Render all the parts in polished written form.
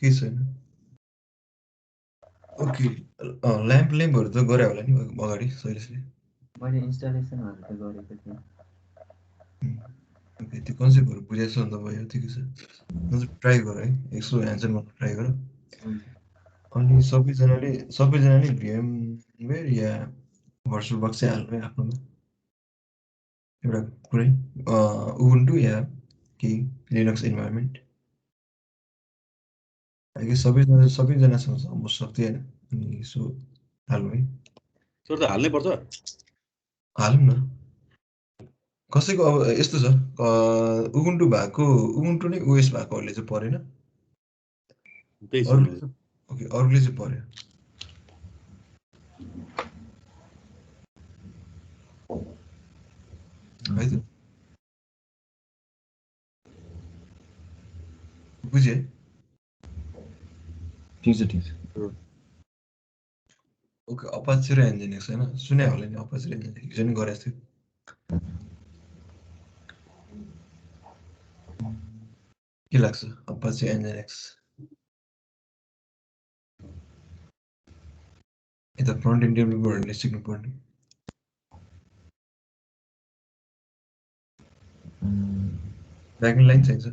केही छैन। ओके ल्याम्पहरू त गरे होला नि अगाडि शैलेशले। मैले इन्स्टलेसनहरू त गरेको थिएँ। ओके त्यो कन्सेप्टहरू बुझेको छ भने त भयो ठिकै छ। ट्राई गर है यसो एन्सर गर्न ट्राई गर। अनि सबैजनाले VMware या भर्चुअल बक्स चाहिँ हाल्नु है आफ्नोमा एउटा कुनै उबुन्टु या केही लिनक्स इन्भाइरोमेन्ट। सबैजनासँग छ म सक्दिनँ अनि यसो हाल्नु है। सर त हाल्नै पर्छ। हालौँ न कसैको अब यस्तो छ उबुन्टु नै ओएस भएकोहरूले चाहिँ परेन। त्यही छ अरूले चाहिँ पर्यो। है त बुझे ठिक छ। ओके अपाचे र एन्जिनिक्स होइन सुने होला नि अपाचे र एन्जिनिक्स हिजो नि गरेको थियो। के लाग्छ अपाचे एन्जिनिक्स यता फ्रन्ट एन्ड डेभलपरहरूले सिक्नुपर्ने। ब्याकएन्ड लाइन चाहिन्छ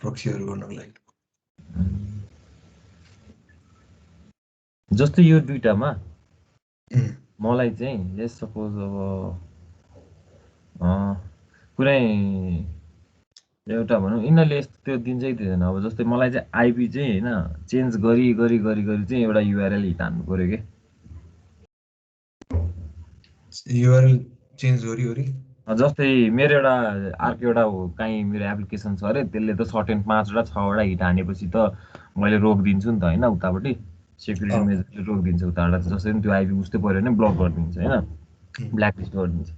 प्रक्सीहरू गर्नको लागि। जस्तै यो दुईटामा मलाई चाहिँ लेट्स सपोज अब कुनै एउटा भनौँ यिनीहरूले यस्तो त्यो दिन्छै दिँदैन। अब जस्तै मलाई चाहिँ आइपी चाहिँ होइन चेन्ज गरी चाहिँ एउटा युआरएल हिट हान्नु पऱ्यो कि युआरएल चेन्ज गरी जस्तै मेरो एउटा अर्को एउटा काहीँ मेरो एप्लिकेसन छ अरे त्यसले त सर्टेन 5वटा 6वटा हिट हानेपछि त मैले रोकिदिन्छु नि त होइन उतापट्टि सेक्युरिटी मेजरले रोकिदिन्छ उताबाट जसरी पनि त्यो आइपी बुझ्दै पऱ्यो भने ब्लक गरिदिन्छ होइन ब्ल्याकलिस्ट गरिदिन्छ।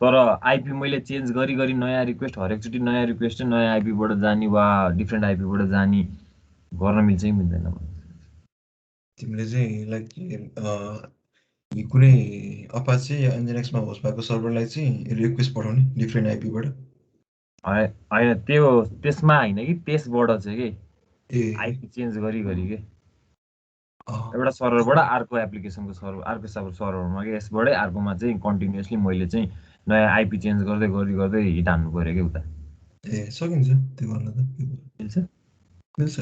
तर आइपी मैले चेन्ज गरी नयाँ रिक्वेस्ट हरेकचोटि नयाँ रिक्वेस्ट चाहिँ नयाँ आइपीबाट जाने वा डिफ्रेन्ट आइपीबाट जाने गर्न मिल्छ कि मिल्दैन? तिमीले चाहिँ लाइक कुनै अपाचे या एन्जिनिक्समा होस्ट भएको सर्भरलाई चाहिँ रिक्वेस्ट पठाउने डिफ्रेन्ट आइपीबाट होइन त्यो त्यसमा होइन कि त्यसबाट चाहिँ के आइपी चेन्ज गरी के एउटा सर्भरबाट अर्को एप्लिकेसनको सर्भर अर्को सर्भरमा कि यसबाटै अर्कोमा चाहिँ कन्टिन्युसली मैले चाहिँ नयाँ आइपी चेन्ज गर्दै हिट हान्नु पऱ्यो कि उता। सकिन्छ त्यो गर्न त मिल्छ।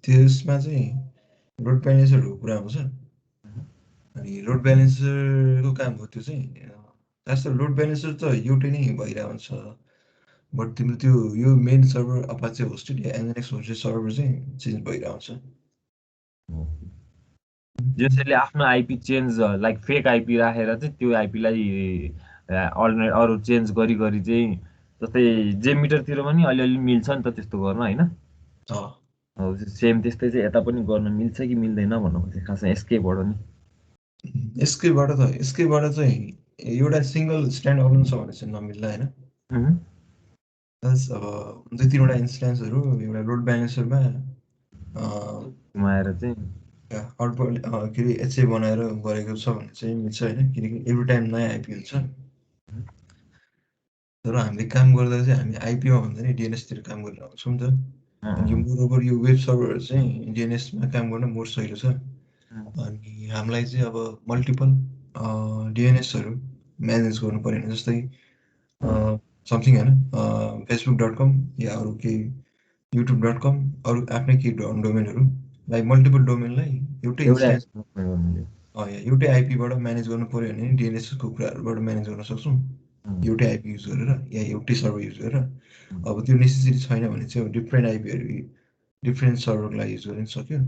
त्यसमा चाहिँ लोड ब्यालेन्सरको कुरा आउँछ। अनि लोड ब्यालेन्सरको काम हो त्यो चाहिँ खास त लोड ब्यालेन्सर त एउटै नै भइरहेको हुन्छ बट तिम्रो त्यो यो मेन सर्भर अपाचे होस्टेड या एनएनएक्स होस्टेड सर्भर चाहिँ चेन्ज भइरहेको हुन्छ। जसले आफ्नो IP change like fake IP राखेर चाहिँ त्यो आइपीलाई अल्टरनेट अरू चेन्ज गरी चाहिँ जस्तै जेमिटरतिर पनि अलिअलि मिल्छ नि त त्यस्तो गर्न होइन सेम त्यस्तै चाहिँ यता पनि गर्न मिल्छ कि मिल्दैन भन्नु खोजेँ खासमा एसकेबाट नि। एसकेबाट चाहिँ एउटा सिङ्गल स्ट्यान्ड अलोन छ भने चाहिँ नमिल्ला होइन। प्लस अब 2-3वटा इन्स्टेन्सहरू एउटा लोड ब्यालेन्सरमा घुमाएर चाहिँ आउटपुट के अरे एचए बनाएर गरेको छ भने चाहिँ मिल्छ होइन किनकि एभ्री टाइम नयाँ आइपी हुन्छ। तर हामीले काम गर्दा चाहिँ हामी आइपीमा भन्दा नि डिएनएसतिर काम गरेर आउँछौँ नि त। अनि मोरओभर यो वेब सर्भरहरू चाहिँ डिएनएसमा काम गर्न मोर सहिलो छ। अनि हामीलाई चाहिँ अब मल्टिपल डिएनएसहरू म्यानेज गर्नु पऱ्यो भने जस्तै समथिङ होइन facebook.com या अरू केही youtube.com अरू आफ्नै केही डोमेनहरू लाइक मल्टिपल डोमेनलाई एउटै इन्स्टेन्स एउटै आइपीबाट म्यानेज गर्नु पऱ्यो भने डिएनएसको कुराहरूबाट म्यानेज गर्न सक्छौँ एउटै आइपी युज गरेर या एउटै सर्भर युज गरेर। अब त्यो नेसेसरी छैन भने चाहिँ अब डिफ्रेन्ट आइपीहरू डिफ्रेन्ट सर्भरको लागि युज गर्न सक्यो।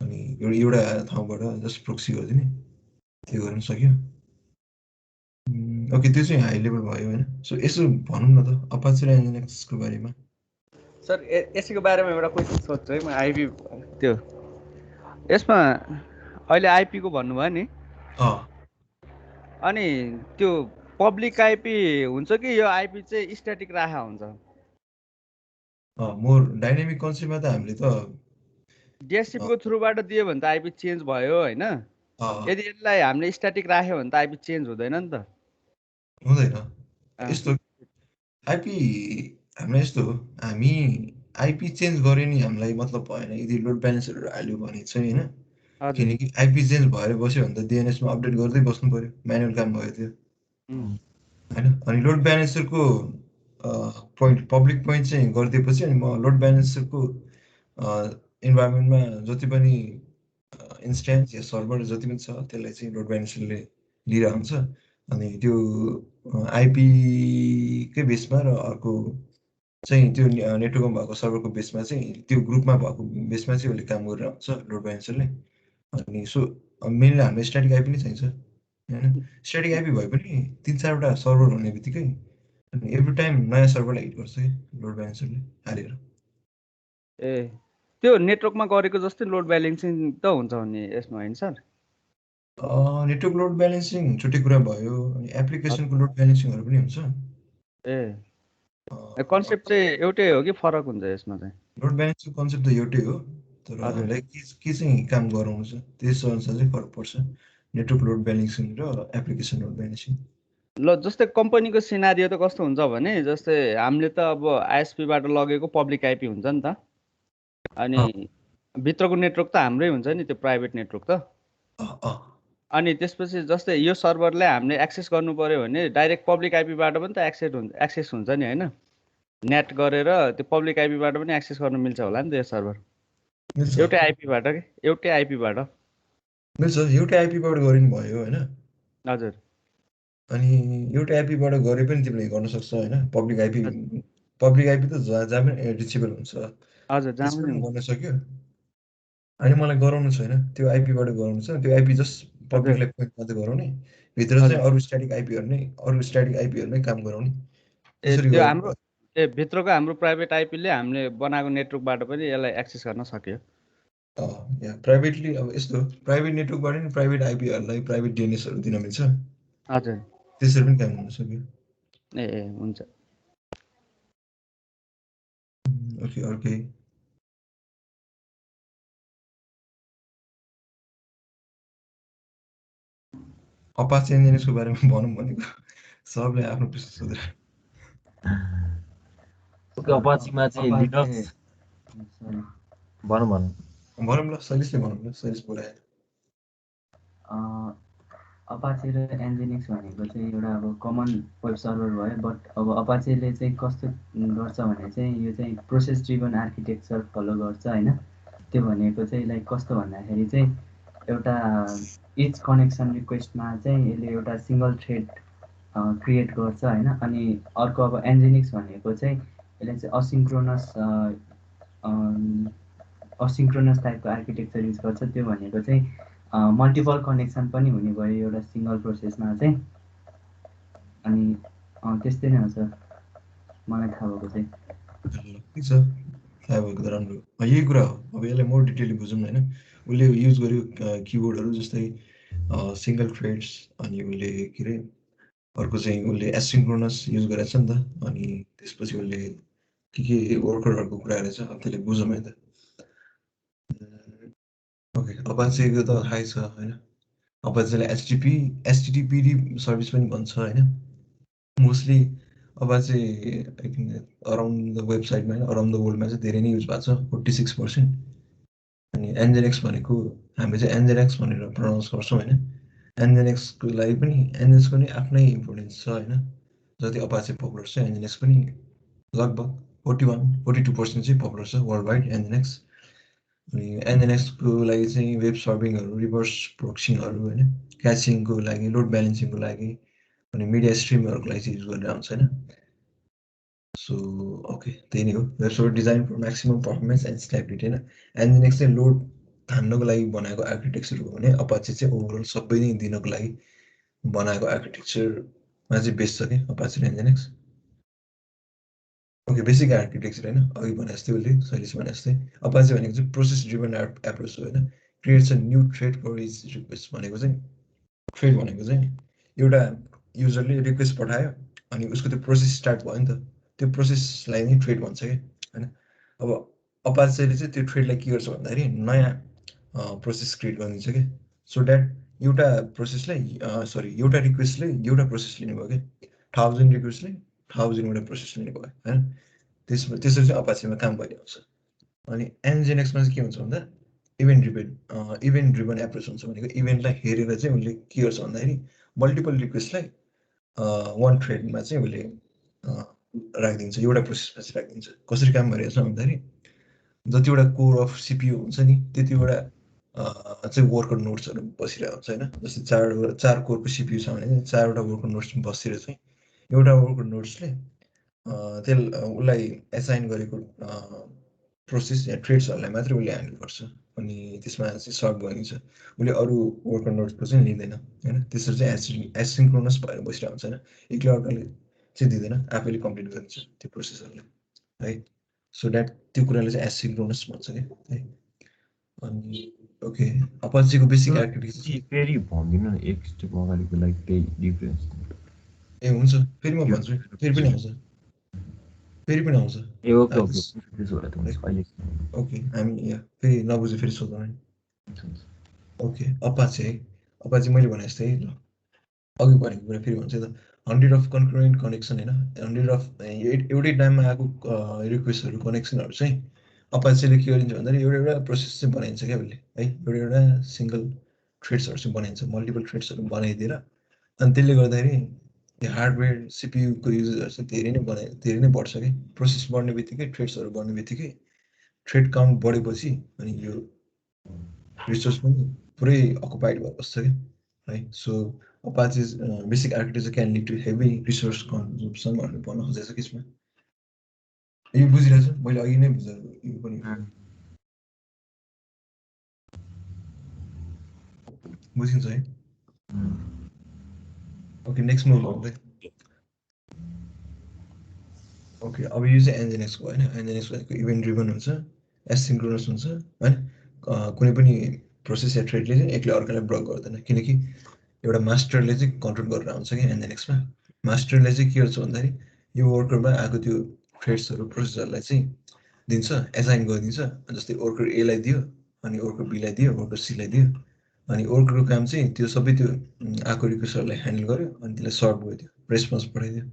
अनि एउटा ठाउँबाट जस्ट प्रोक्सी गरिदिने त्यो गर्न सक्यो। ओके त्यो चाहिँ हाई लेभल भयो होइन। सो यसो भनौँ न त अपाचे र एनएनएक्सको बारेमा। सर यसको बारेमा एउटा क्वेसन सोध्छु है म आइपी त्यो यसमा अहिले आइपीको भन्नुभयो नि अनि त्यो पब्लिक आइपी हुन्छ कि यो आइपी चाहिँ स्ट्याटिक राखा हुन्छ? मोर डाइनामिक कन्सेप्टमा त हामीले त डिएससीपीको थ्रुबाट दियो भने त आइपी चेन्ज भयो होइन। यदि यसलाई हामीले स्ट्याटिक राख्यो भने त आइपी चेन्ज हुँदैन नि त? हुँदैन। यस्तो आइपी हामीलाई यस्तो हो हामी आइपी चेन्ज गरे नि हामीलाई मतलब भएन यदि लोड ब्यालेन्सरहरू हाल्यो भने चाहिँ होइन हजुर किनकि आइपी चेन्ज भएर बस्यो भने त डिएनएसमा अपडेट गर्दै बस्नु पऱ्यो म्यानुअल काम भयो त्यो होइन अनि लोड ब्यालेन्सरको पोइन्ट पब्लिक पोइन्ट चाहिँ गरिदिएपछि अनि म लोड ब्यालेन्सरको इन्भाइरोमेन्टमा जति पनि इन्स्ट्यान्स या सर्भर जति पनि छ त्यसलाई चाहिँ लोड ब्यालेन्सरले लिएर आउँछ अनि त्यो आइपीकै बेसमा र अर्को चाहिँ त्यो नेटवर्कमा भएको सर्भरको बेसमा चाहिँ त्यो ग्रुपमा भएको बेसमा चाहिँ उसले काम गरेर आउँछ लोड ब्यालेन्सरले अनि सो मेनली हामीलाई स्ट्याटिक आइपी नै चाहिन्छ होइन स्ट्याटिक आइपी भए पनि 3-4वटा सर्भर हुने बित्तिकै अनि एभ्री टाइम नयाँ सर्भरलाई हिट गर्छ कि लोड ब्यालेन्सरले हालेर ए त्यो नेटवर्कमा गरेको जस्तै लोड ब्यालेन्सिङ त हुन्छ भने यसमा होइन सर नेटवर्क लोड ब्यालेन्सिङ छुट्टै कुरा भयो अनि एप्लिकेसनको लोड ब्यालेन्सिङहरू पनि हुन्छ ए कन्सेप्ट चाहिँ एउटै हो कि फरक हुन्छ यसमा चाहिँ लोड ब्यालेन्सिङ कन्सेप्ट त एउटै हो तर हामीलाई के चाहिँ काम गराउनु छ त्यस अनुसार चाहिँ फरक पर्छ नेटवर्क लोड ब्यालेन्सिङ र एप्लिकेसन लोड ब्यालेन्सिङ ल जस्तै कम्पनीको सिनारियो त कस्तो हुन्छ भने जस्तै हामीले त अब आइएसपीबाट लगेको पब्लिक आइपी हुन्छ नि त अनि भित्रको नेटवर्क त हाम्रै हुन्छ नि त्यो प्राइभेट नेटवर्क त अनि त्यसपछि जस्तै यो सर्भरलाई हामीले एक्सेस गर्नु पर्यो भने डाइरेक्ट पब्लिक आइपीबाट पनि त एक्सेस हुन्छ नि होइन नेट गरेर त्यो पब्लिक आइपीबाट पनि एक्सेस गर्नु मिल्छ होला नि त यो सर्भर एउटै आइपीबाट मिल्छ एउटै आइपीबाट गरे नि भयो होइन हजुर अनि एउटै आइपीबाट गरे पनि तिमीले गर्न सक्छ होइन पब्लिक आइपी त जहाँ पनि रिचेबल हुन्छ हजुर जहाँ पनि गर्न सक्यो अनि मलाई गराउनु छैन त्यो आइपीबाट गराउनु छ त्यो आइपी जस्ट पब्लिकलाई पोइन्ट मात्रै गराउने भित्र चाहिँ अरू स्ट्याटिक आइपीहरू नै काम गराउने त्यो हाम्रो भित्रको हाम्रो प्राइभेट आइपीले हामीले बनाएको नेटवर्कबाट पनि यसलाई एक्सेस गर्न सक्यो प्राइभेटली अब यस्तो प्राइभेट नेटवर्कबाट नि प्राइभेट आइपीहरूलाई प्राइभेट डिएनएसहरू दिन मिल्छ हजुर त्यसरी पनि काम हुन सक्यो ए हुन्छ ओके अर्कै अपाचे इन्जिनियर्सको बारेमा भनौँ भनेको सबले आफ्नो प्रश्न सोधेर अपाचीमा चाहिँ लिनक्स भनौँ ल शैलेशले भनौँ ल शैलेश बोलायो अपाचे र एनजिनिक्स भनेको चाहिँ एउटा अब कमन वेब सर्भर भयो बट अब अपाचेले चाहिँ कस्तो गर्छ भने चाहिँ यो चाहिँ प्रोसेस ड्रिभन आर्किटेक्चर फलो गर्छ होइन त्यो भनेको चाहिँ लाइक कस्तो भन्दाखेरि चाहिँ एउटा इच कनेक्सन रिक्वेस्टमा चाहिँ यसले एउटा सिङ्गल थ्रेड क्रिएट गर्छ होइन अनि अर्को अब एनजिनिक्स भनेको चाहिँ यसले चाहिँ असिङ्क्रोनस टाइपको आर्किटेक्चर युज गर्छ त्यो भनेको चाहिँ मल्टिपल कनेक्सन पनि हुने भयो एउटा सिङ्गल प्रोसेसमा चाहिँ अनि त्यस्तै नै हो सर मलाई थाहा भएको चाहिँ ठिक छ थाहा भएको त राम्रो यही कुरा हो अब यसलाई मोर डिटेलली बुझौँ होइन उसले युज गर्यो किबोर्डहरू जस्तै सिङ्गल थ्रेड्स अनि उसले के अरे अर्को चाहिँ उसले एसिङ्क्रोनस युज गरेको छ नि त अनि त्यसपछि उसले के वर्करहरूको कुरा गरेछ त्यसले बुझौँ है त ओके अपाचेको त थाहै छ होइन अपाचेलाई एचटिटिपिडी सर्भिस पनि भन्छ होइन mostly Apache I think around the वेबसाइटमा होइन अराउन्ड द वर्ल्डमा चाहिँ धेरै नै युज भएको छ 46% अनि एनजेनेक्स भनेको हामीले चाहिँ एनजेनेक्स भनेर प्रनाउन्स गर्छौँ होइन एनजेनेक्सको लागि पनि एनजेनेक्सको नि आफ्नै इम्पोर्टेन्स छ होइन जति अपाचे पपुलर छ एनजेनेक्स पनि लगभग 41-42% चाहिँ पपुलर छ वर्ल्ड वाइड एनजेनेक्स अनि एनजेनेक्सको लागि चाहिँ वेब सर्भिङहरू रिभर्स प्रोक्सिङहरू होइन क्याचिङको लागि लोड ब्यालेन्सिङको लागि अनि मिडिया स्ट्रिमहरूको लागि चाहिँ युज गरेर आउँछ होइन सो ओके त्यही नै हो web server design for maximum performance and stability होइन एनजेनेक्स चाहिँ लोड थाम्नको लागि बनाएको आर्किटेक्चर हो भने अपाचे चाहिँ ओभरअल सबै नै दिनको लागि बनाएको आर्किटेक्चरमा चाहिँ बेस छ कि अपाचे र एनजेनेक्स ओके बेसिक आर्किटेक्चर होइन अघि भने जस्तै उसले शैलेश भने जस्तै अपाचे भनेको चाहिँ प्रोसेस ड्रिभन एप्रोच हो होइन creates a new thread for each request भनेको चाहिँ थ्रेड भनेको चाहिँ एउटा युजरले रिक्वेस्ट पठायो अनि उसको त्यो प्रोसेस स्टार्ट भयो नि त त्यो प्रोसेसलाई नै थ्रेड भन्छ कि होइन अब अपाचेले चाहिँ त्यो थ्रेडलाई के गर्छ भन्दाखेरि नयाँ प्रोसेस क्रिएट गरिदिन्छ कि सो द्याट एउटा रिक्वेस्टले एउटा प्रोसेस लिने भयो कि 1000 रिक्वेस्टले 1000 वटा प्रोसेस लिने भयो होइन त्यसपछि चाहिँ अपाचीमा काम भइरहेको छ। अनि एनजिएनएक्समा चाहिँ के हुन्छ भन्दा इभेन्ट ड्रिभन एप्रोच हुन्छ। भनेको इभेन्टलाई हेरेर चाहिँ उसले के गर्छ भन्दाखेरि मल्टिपल रिक्वेस्टलाई वान थ्रेडमा चाहिँ उसले राखिदिन्छ, एउटा प्रोसेसमा चाहिँ राखिदिन्छ। कसरी काम भइरहेको छ भन्दाखेरि जतिवटा कोर अफ सिपियु हुन्छ नि त्यतिवटा चाहिँ वर्कर नोड्सहरू बसिरहेको हुन्छ होइन। जस्तै 4 कोरको सिपियु छ भने 4वटा वर्कर नोड्स बसेर चाहिँ एउटा वर्कर नोड्सले उसलाई एसाइन गरेको प्रोसेस या ट्रेड्सहरूलाई मात्रै उसले ह्यान्डल गर्छ। अनि त्यसमा चाहिँ सर्भ गरिन्छ, उसले अरू वर्कर नोड्सको चाहिँ लिँदैन होइन। त्यसरी चाहिँ एसिन्क्रोनस भएर बसिरहेको हुन्छ होइन। एकले अर्काले चाहिँ दिँदैन, आफैले कम्प्लिट गरिन्छ त्यो प्रोसेसहरूलाई है। सो द्याट त्यो कुराले चाहिँ एसिन्क्रोनस भन्छ क्या है। अनि ओके अपाचीको बेसिक एक्टिभिटी फेरि भनिदिनु न एक स्टेप अगाडिको लागि त्यही डिफरेन्स। ए हुन्छ, फेरि म भन्छु, फेरि पनि आउँछ। ए ओके ओके त्यसो भए त हुन्छ अहिले। ओके हामी यहाँ फेरि नबुझे फेरि सोधौँ है। ओके अपाचे है, अपाचे मैले भने जस्तै ल अघि भनेको कुरा फेरि भन्छु त 100 अफ कन्करेन्ट कनेक्सन होइन, 100 अफ एउटै टाइममा आएको रिक्वेस्टहरू कनेक्सनहरू चाहिँ अपाचेले के गरिन्छ भन्दाखेरि एउटा प्रोसेस चाहिँ बनाइन्छ क्या उसले है। एउटा सिङ्गल थ्रेड्सहरू चाहिँ बनाइन्छ, मल्टिपल थ्रेड्सहरू बनाइदिएर। अनि त्यसले गर्दाखेरि यो हार्डवेयर सिपियुको युजेसहरू चाहिँ धेरै नै बढ्छ कि। प्रोसेस बढ्ने बित्तिकै थ्रेड्सहरू बढ्ने बित्तिकै थ्रेड काउन्ट बढेपछि अनि यो रिसोर्स पनि पुरै अकुपाइड भएर बस्छ कि है। So Apache basic architecture can lead to heavy resource consumption भनेर भन्न खोजेको छ कि यसमा। यो बुझिरहेछ मैले अघि नै बुझाएको यो पनि बुझिन्छ है। ओके नेक्स्ट मुभ गर्दै। ओके अब यो चाहिँ एनजिएनएक्सको होइन। एनजिएनएक्स भनेको इभेन्ट ड्रिभन हुन्छ, एसिन्क्रोनस हुन्छ होइन। कुनै पनि प्रोसेस या थ्रेडले चाहिँ एकले अर्कालाई ब्लक गर्दैन, किनकि एउटा मास्टरले चाहिँ कन्ट्रोल गरेर आउँछ कि एनजिएनएक्समा। मास्टरले चाहिँ के गर्छ भन्दाखेरि यो वर्करमा आएको त्यो थ्रेड्सहरू प्रोसेसहरूलाई चाहिँ दिन्छ, एसाइन गरिदिन्छ। जस्तै वर्कर एलाई दियो, अनि वर्कर बीलाई दियो, वर्कर सीलाई दियो। अनि वर्करको काम चाहिँ त्यो सबै त्यो आएको रिक्वेस्टहरूलाई ह्यान्डल गर्यो, अनि त्यसलाई सर्भ गरिदियो, रेस्पोन्स पठाइदियो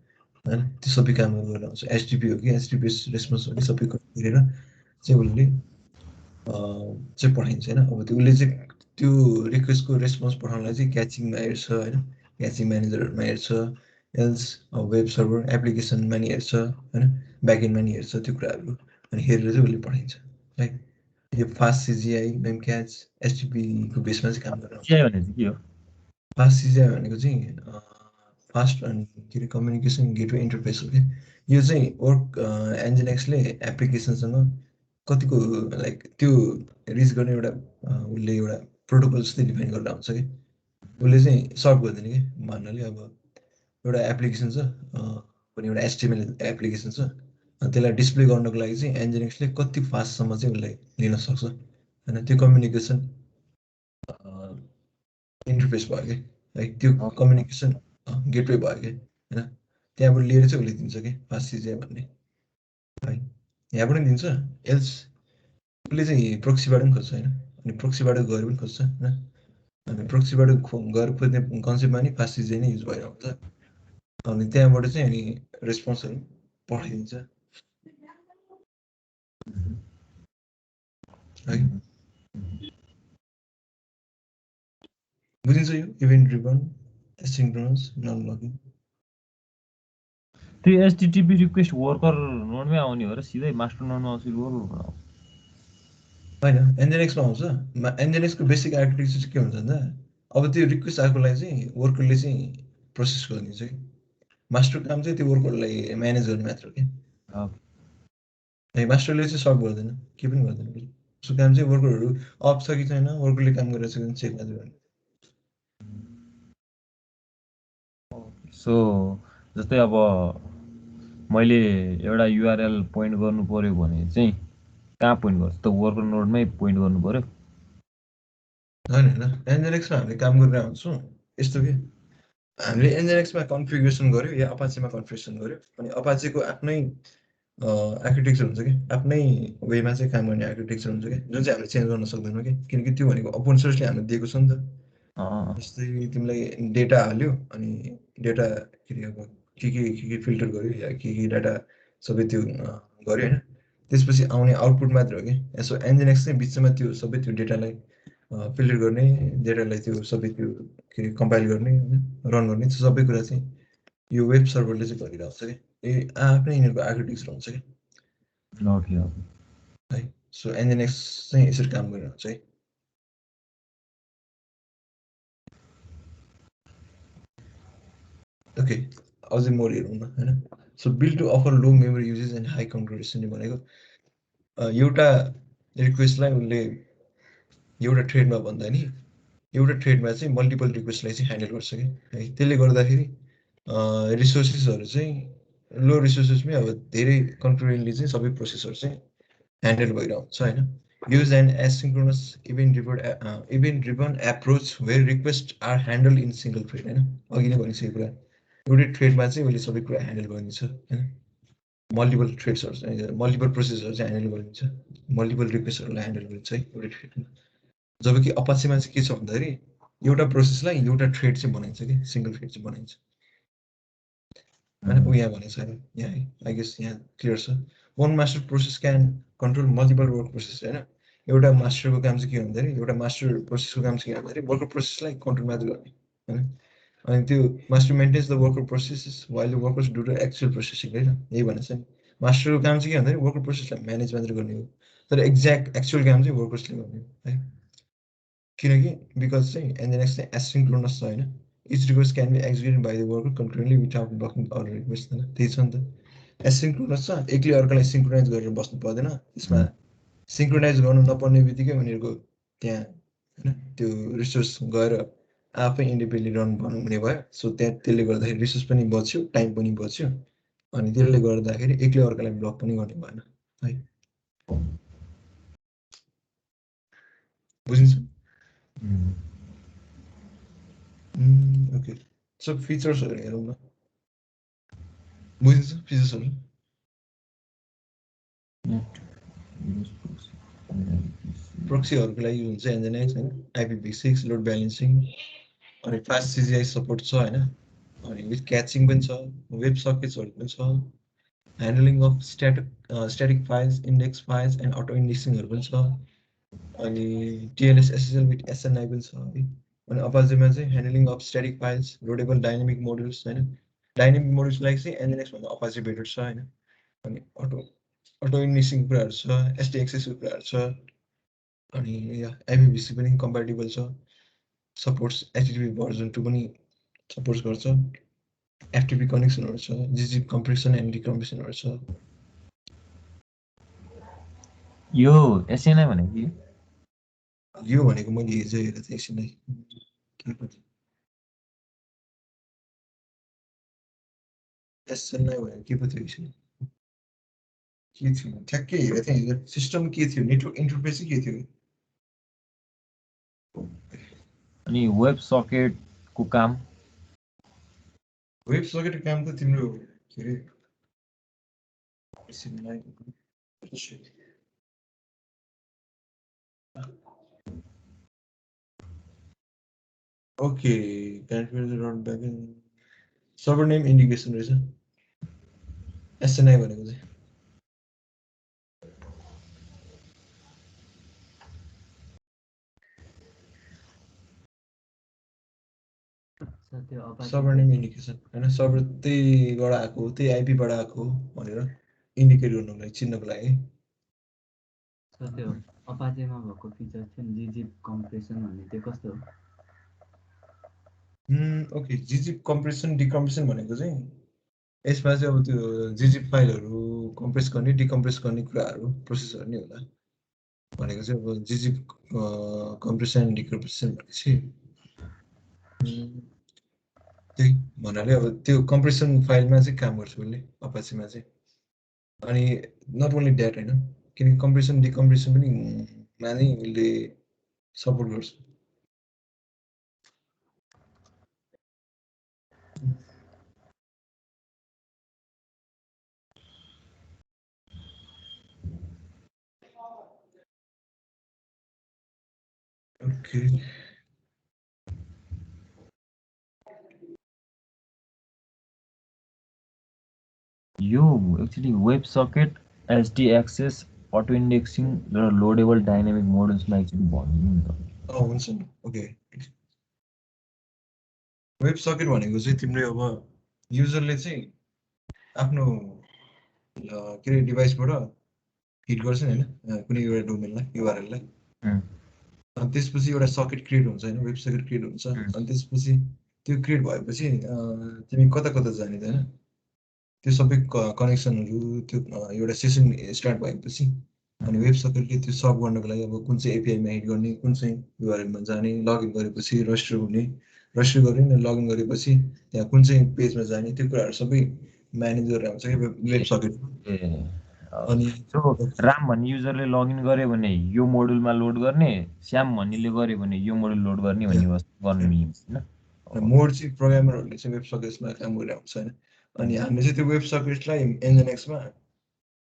होइन। त्यो सबै कामहरू गरेर आउँछ। एचटिपी हो कि एचटिपिएस रेस्पोन्स हो कि सबै हेरेर चाहिँ उसले चाहिँ पठाइन्छ होइन। अब त्यो उसले चाहिँ त्यो रिक्वेस्टको रेस्पोन्स पठाउनलाई चाहिँ क्याचिङमा हेर्छ होइन, क्याचिङ म्यानेजरहरूमा हेर्छ, एल्स वेब सर्भर एप्लिकेसनमा नि हेर्छ होइन, ब्याकएन्डमा नि हेर्छ त्यो कुराहरू। अनि हेरेर चाहिँ उसले पठाइन्छ है। यो फास्ट सिजिआई मेमक्याच एचटिपीको बेसमा चाहिँ काम गरेर के हो फास्ट सिजिआई भनेको चाहिँ फास्ट अनि के अरे कम्युनिकेसन गेटवे इन्टरफेस हो कि। यो चाहिँ वर्क एनजिएनएक्सले एप्लिकेसनसँग कतिको लाइक त्यो रिच गर्ने एउटा उसले एउटा प्रोटोकल जस्तै डिफाइन गरेर आउँछ कि। उसले चाहिँ सर्भ गर्दैन कि। भन्नाले अब एउटा एप्लिकेसन छ पनि एउटा एचटिएमएल एप्लिकेसन छ, त्यसलाई डिस्प्ले गर्नको लागि चाहिँ एनजिएनएक्सले कति फास्टसम्म चाहिँ उसलाई लिन सक्छ होइन। त्यो कम्युनिकेसन इन्टरफेस भयो कि है, त्यो कम्युनिकेसन गेटवे भयो कि होइन। त्यहाँबाट लिएर चाहिँ उसले दिन्छ कि फास्ट सिजिआई भन्ने है। यहाँबाट पनि दिन्छ, एल्स उसले चाहिँ प्रोक्सीबाट पनि खोज्छ होइन। अनि प्रोक्सीबाट गएर पनि खोज्छ होइन। अनि प्रोक्सीबाट गएर खोज्ने कन्सेप्टमा नि फास्ट सिजिआई नै युज भइरहेको हुन्छ। अनि त्यहाँबाट चाहिँ अनि रेस्पोन्सहरू पठाइदिन्छ है। बुझिन्छ यो event driven asynchronous non blocking. त्यो एचटिटिपी रिक्वेस्ट वर्कर नोडमै आउने हो र सिधै मास्टर नोडमा आउँछ वर्कर होइन एनजिएनएक्समा आउँछ। एनजिएनएक्सको बेसिक आर्किटेक्चर चाहिँ के हुन्छ भन्दा अब त्यो रिक्वेस्ट आएकोलाई चाहिँ वर्करले चाहिँ प्रोसेस गरिदिन्छ कि। मास्टर काम चाहिँ त्यो वर्करलाई म्यानेज गर्ने मात्र हो कि है। मास्टरले चाहिँ सर्भ गर्दैन, के पनि गर्दैन। उसको काम चाहिँ वर्करहरू अफ छ कि छैन, वर्करले काम गरेर छ कि चेक मात्रै गर्ने। सो जस्तै अब मैले एउटा युआरएल पोइन्ट गर्नु पर्यो भने चाहिँ कहाँ पोइन्ट गर्छु त? वर्कर नोडमै पोइन्ट गर्नु पर्यो? होइन होइन एनजिएनएक्समा हामीले काम गरेर आउँछौँ यस्तो कि हामीले एनजिएनएक्समा कन्फिगरेसन गर्यो या अपाचेमा कन्फिगरेसन गर्यो। अनि अपाचेको आफ्नै आर्किटेक्चर हुन्छ कि, आफ्नै वेमा चाहिँ काम गर्ने आर्किटेक्चर हुन्छ कि, जुन चाहिँ हामीले चेन्ज गर्न सक्दैनौँ कि। किनकि त्यो भनेको ओपन सोर्सले हामीले दिएको छ नि त। जस्तै तिमीलाई डेटा हाल्यो अनि डेटा के अरे अब के फिल्टर गर्यो या के डाटा सबै त्यो गर्यो होइन, त्यसपछि आउने आउटपुट मात्र हो कि। सो एनजिएनएक्स चाहिँ बिचमा त्यो सबै त्यो डेटालाई फिल्टर गर्ने, डेटालाई त्यो सबै त्यो के अरे कम्पाइल गर्ने होइन, रन गर्ने, त्यो सबै कुरा चाहिँ यो वेब सर्भरले चाहिँ गरिरहेको छ कि। आफ्नै यिनीहरूको आर्किटेक्चर हुन्छ कि ओके ओके है। सो एनजिएनएक्स चाहिँ यसरी काम गरिरहेको छ है। ओके, अझै मोर हेरौँ न होइन। So build to offer low memory usage and high computation भनेको एउटा रिक्वेस्टलाई उसले एउटा थ्रेडमा भन्दा नि एउटा थ्रेडमा चाहिँ मल्टिपल रिक्वेस्टलाई चाहिँ ह्यान्डल गर्छ कि है। त्यसले गर्दाखेरि रिसोर्सेसहरू चाहिँ लो रिसोर्सेसमै अब धेरै कन्फिडेन्टली चाहिँ सबै प्रोसेसहरू चाहिँ ह्यान्डल भइरहेको हुन्छ होइन। Use and asynchronous event driven approach where request are handle in single thread होइन। अघि नै भनिसकेको कुरा, एउटै थ्रेडमा चाहिँ उसले सबै कुरा ह्यान्डल गरिदिन्छ होइन। मल्टिपल थ्रेड्सहरू चाहिँ मल्टिपल प्रोसेसहरू चाहिँ ह्यान्डल गरिदिन्छ, मल्टिपल रिक्वेस्टहरूलाई ह्यान्डल गरिन्छ है एउटै थ्रेडमा। जबकि अपाचेमा चाहिँ के छ भन्दाखेरि एउटा प्रोसेसलाई एउटा थ्रेड चाहिँ बनाइन्छ कि सिङ्गल थ्रेड चाहिँ बनाइन्छ होइन। ऊ यहाँ भनेको छ यहाँ है, आई गेस यहाँ क्लियर छ। One master process can control multiple work process होइन। एउटा मास्टरको काम चाहिँ के हो भन्दाखेरि, एउटा मास्टर प्रोसेसको काम चाहिँ के हो भन्दाखेरि वर्कर प्रोसेसलाई कन्ट्रोल मात्र गर्ने होइन। अनि त्यो master maintains the worker processes while the workers do the actual processing होइन, यही भनेको छ नि। मास्टरको काम चाहिँ के भन्दाखेरि वर्कर प्रोसेसलाई म्यानेज मात्र गर्ने हो, तर एक्ज्याक्ट एक्चुअल काम चाहिँ वर्कर्सले गर्ने हो है। किनकि बिकज चाहिँ एनजिएनएक्स चाहिँ एसिन्क्रोनस छ होइन। Each request can be executed by the worker continuously without blocking other request होइन, त्यही छ नि त। एसिन्क्रोनस छ, एकले अर्कालाई सिङ्क्रोनाइज गरेर बस्नु पर्दैन, त्यसमा सिङ्क्रोनाइज गर्नु नपर्ने बित्तिकै उनीहरूको त्यहाँ होइन त्यो रिसोर्स गएर आफै इन्डिपेन्डेन्टली रन हुने भयो। सो त्यहाँ त्यसले गर्दाखेरि रिसोर्स पनि बच्यो, टाइम पनि बच्यो, अनि त्यसले गर्दाखेरि एकले अर्कालाई ब्लक पनि गर्ने भएन है। बुझिन्छ? ओके, सो फिचर्सहरू हेरौँ न। बुझिन्छ फिचर्सहरू? प्रोक्सीहरूको लागि हुन्छ एनजिएनएक्स होइन, IPv6 लोड ब्यालेन्सिङ, अनि फास्ट CGI सपोर्ट छ होइन, अनि विथ क्याचिङ पनि छ, वेब सकेट्सहरू पनि छ, handling of static files, index files and auto इन्डेक्सिङहरू पनि छ, अनि TLS SSL विथ SNI पनि छ है। अनि अपाचेमा चाहिँ handling of static files, loadable dynamic modules होइन। डाइनामिक मोड्युल्स लागि चाहिँ एनजिएनएक्स भन्दा अपाचे बेटर छ होइन। अनि अटो इन्डेक्सिङ कुराहरू छ, STXS कुराहरू छ, अनि IPv6 पनि कम्प्याटेबल छ, सपोर्ट्स HTTP भर्जन 2 पनि सपोर्ट गर्छ, FTP कनेक्सनहरू छ, GZIP कम्प्रेसन एन्ड डिकम्प्रेसनहरू छ। यो SNI भनेको यो भनेको मैले हिजो हेरेको थिएँ एकछिन के पो थियो SNI भनेको के पो थियो एकछिन के थियो ठ्याक्कै हेरेको थिएँ हिजो। सिस्टम के थियो, नेटवर्क इन्टरफेस के थियो? अनि वेब सकेटको काम, वेब सकेटको काम त तिम्रो के अरे ओके, सर्भर नेम इन्डिकेसन रहेछ SNI भनेको चाहिँ। सर्भर नेम इन्डिकेसन होइन, सर्भर त्यहीबाट आएको हो, त्यही आइपीबाट आएको हो भनेर इन्डिकेट गर्नुको लागि, चिन्नको लागि। त्यो अपाचेमा भएको फिचर थियो नि GZIP कम्प्रेसन भन्ने, त्यो कस्तो हो? ओके, GZIP कम्प्रेसन डिकम्प्रेसन भनेको चाहिँ यसमा चाहिँ अब त्यो GZIP फाइलहरू कम्प्रेस गर्ने डिकम्प्रेस गर्ने कुराहरू प्रोसेसहरू नै होला भनेको चाहिँ। अब GZIP कम्प्रेसन डिकम्प्रेसन भनेपछि त्यही भन्नाले अब त्यो कम्प्रेसन फाइलमा चाहिँ काम गर्छ उसले अपाचेमा चाहिँ। अनि नट ओन्ली द्याट होइन, किनकि कम्प्रेसन डिकम्प्रेसन पनि मा नै उसले सपोर्ट गर्छ। ओके, यो actually web socket SD access auto indexing र लोडेबल डाइनामिक मोडल्समा एकचोटि भन्नु नि त। हुन्छ नि। ओके, वेब सकेट भनेको चाहिँ तिम्रो अब युजरले चाहिँ आफ्नो के अरे डिभाइसबाट हिट गर्छ नि होइन कुनै एउटा डोमेनलाई युआरएललाई, अनि त्यसपछि एउटा सकेट क्रिएट हुन्छ होइन, वेब सकेट क्रिएट हुन्छ। अनि त्यसपछि त्यो क्रिएट भएपछि तिमी कता कता जाने त होइन, त्यो सबै कनेक्सनहरू त्यो एउटा सेसन स्टार्ट भएपछि अनि वेब सकेटले त्यो सर्भ गर्नको लागि अब कुन चाहिँ एपिआईमा हिट गर्ने, कुन चाहिँ युआरएलमा जाने, लगइन गरेपछि रजिस्टर हुने, रजिस्टर गऱ्यो नि लगइन गरेपछि त्यहाँ कुन चाहिँ पेजमा जाने, त्यो कुराहरू सबै म्यानेज गरेर आउँछ कि वेब सकेट। अनि राम भन्ने युजरले लगइन गर्यो भने यो मोडुलमा लोड गर्ने, श्याम भन्नेले गर्यो भने यो मोडुल लोड गर्ने भन्ने गर्नु मिल्छ होइन। मोड चाहिँ प्रोग्रामरहरूले चाहिँ वेब सकेट्समा काम गरेर आउँछ होइन। अनि हामीले चाहिँ त्यो वेब सकेट्सलाई एनजिएनएक्समा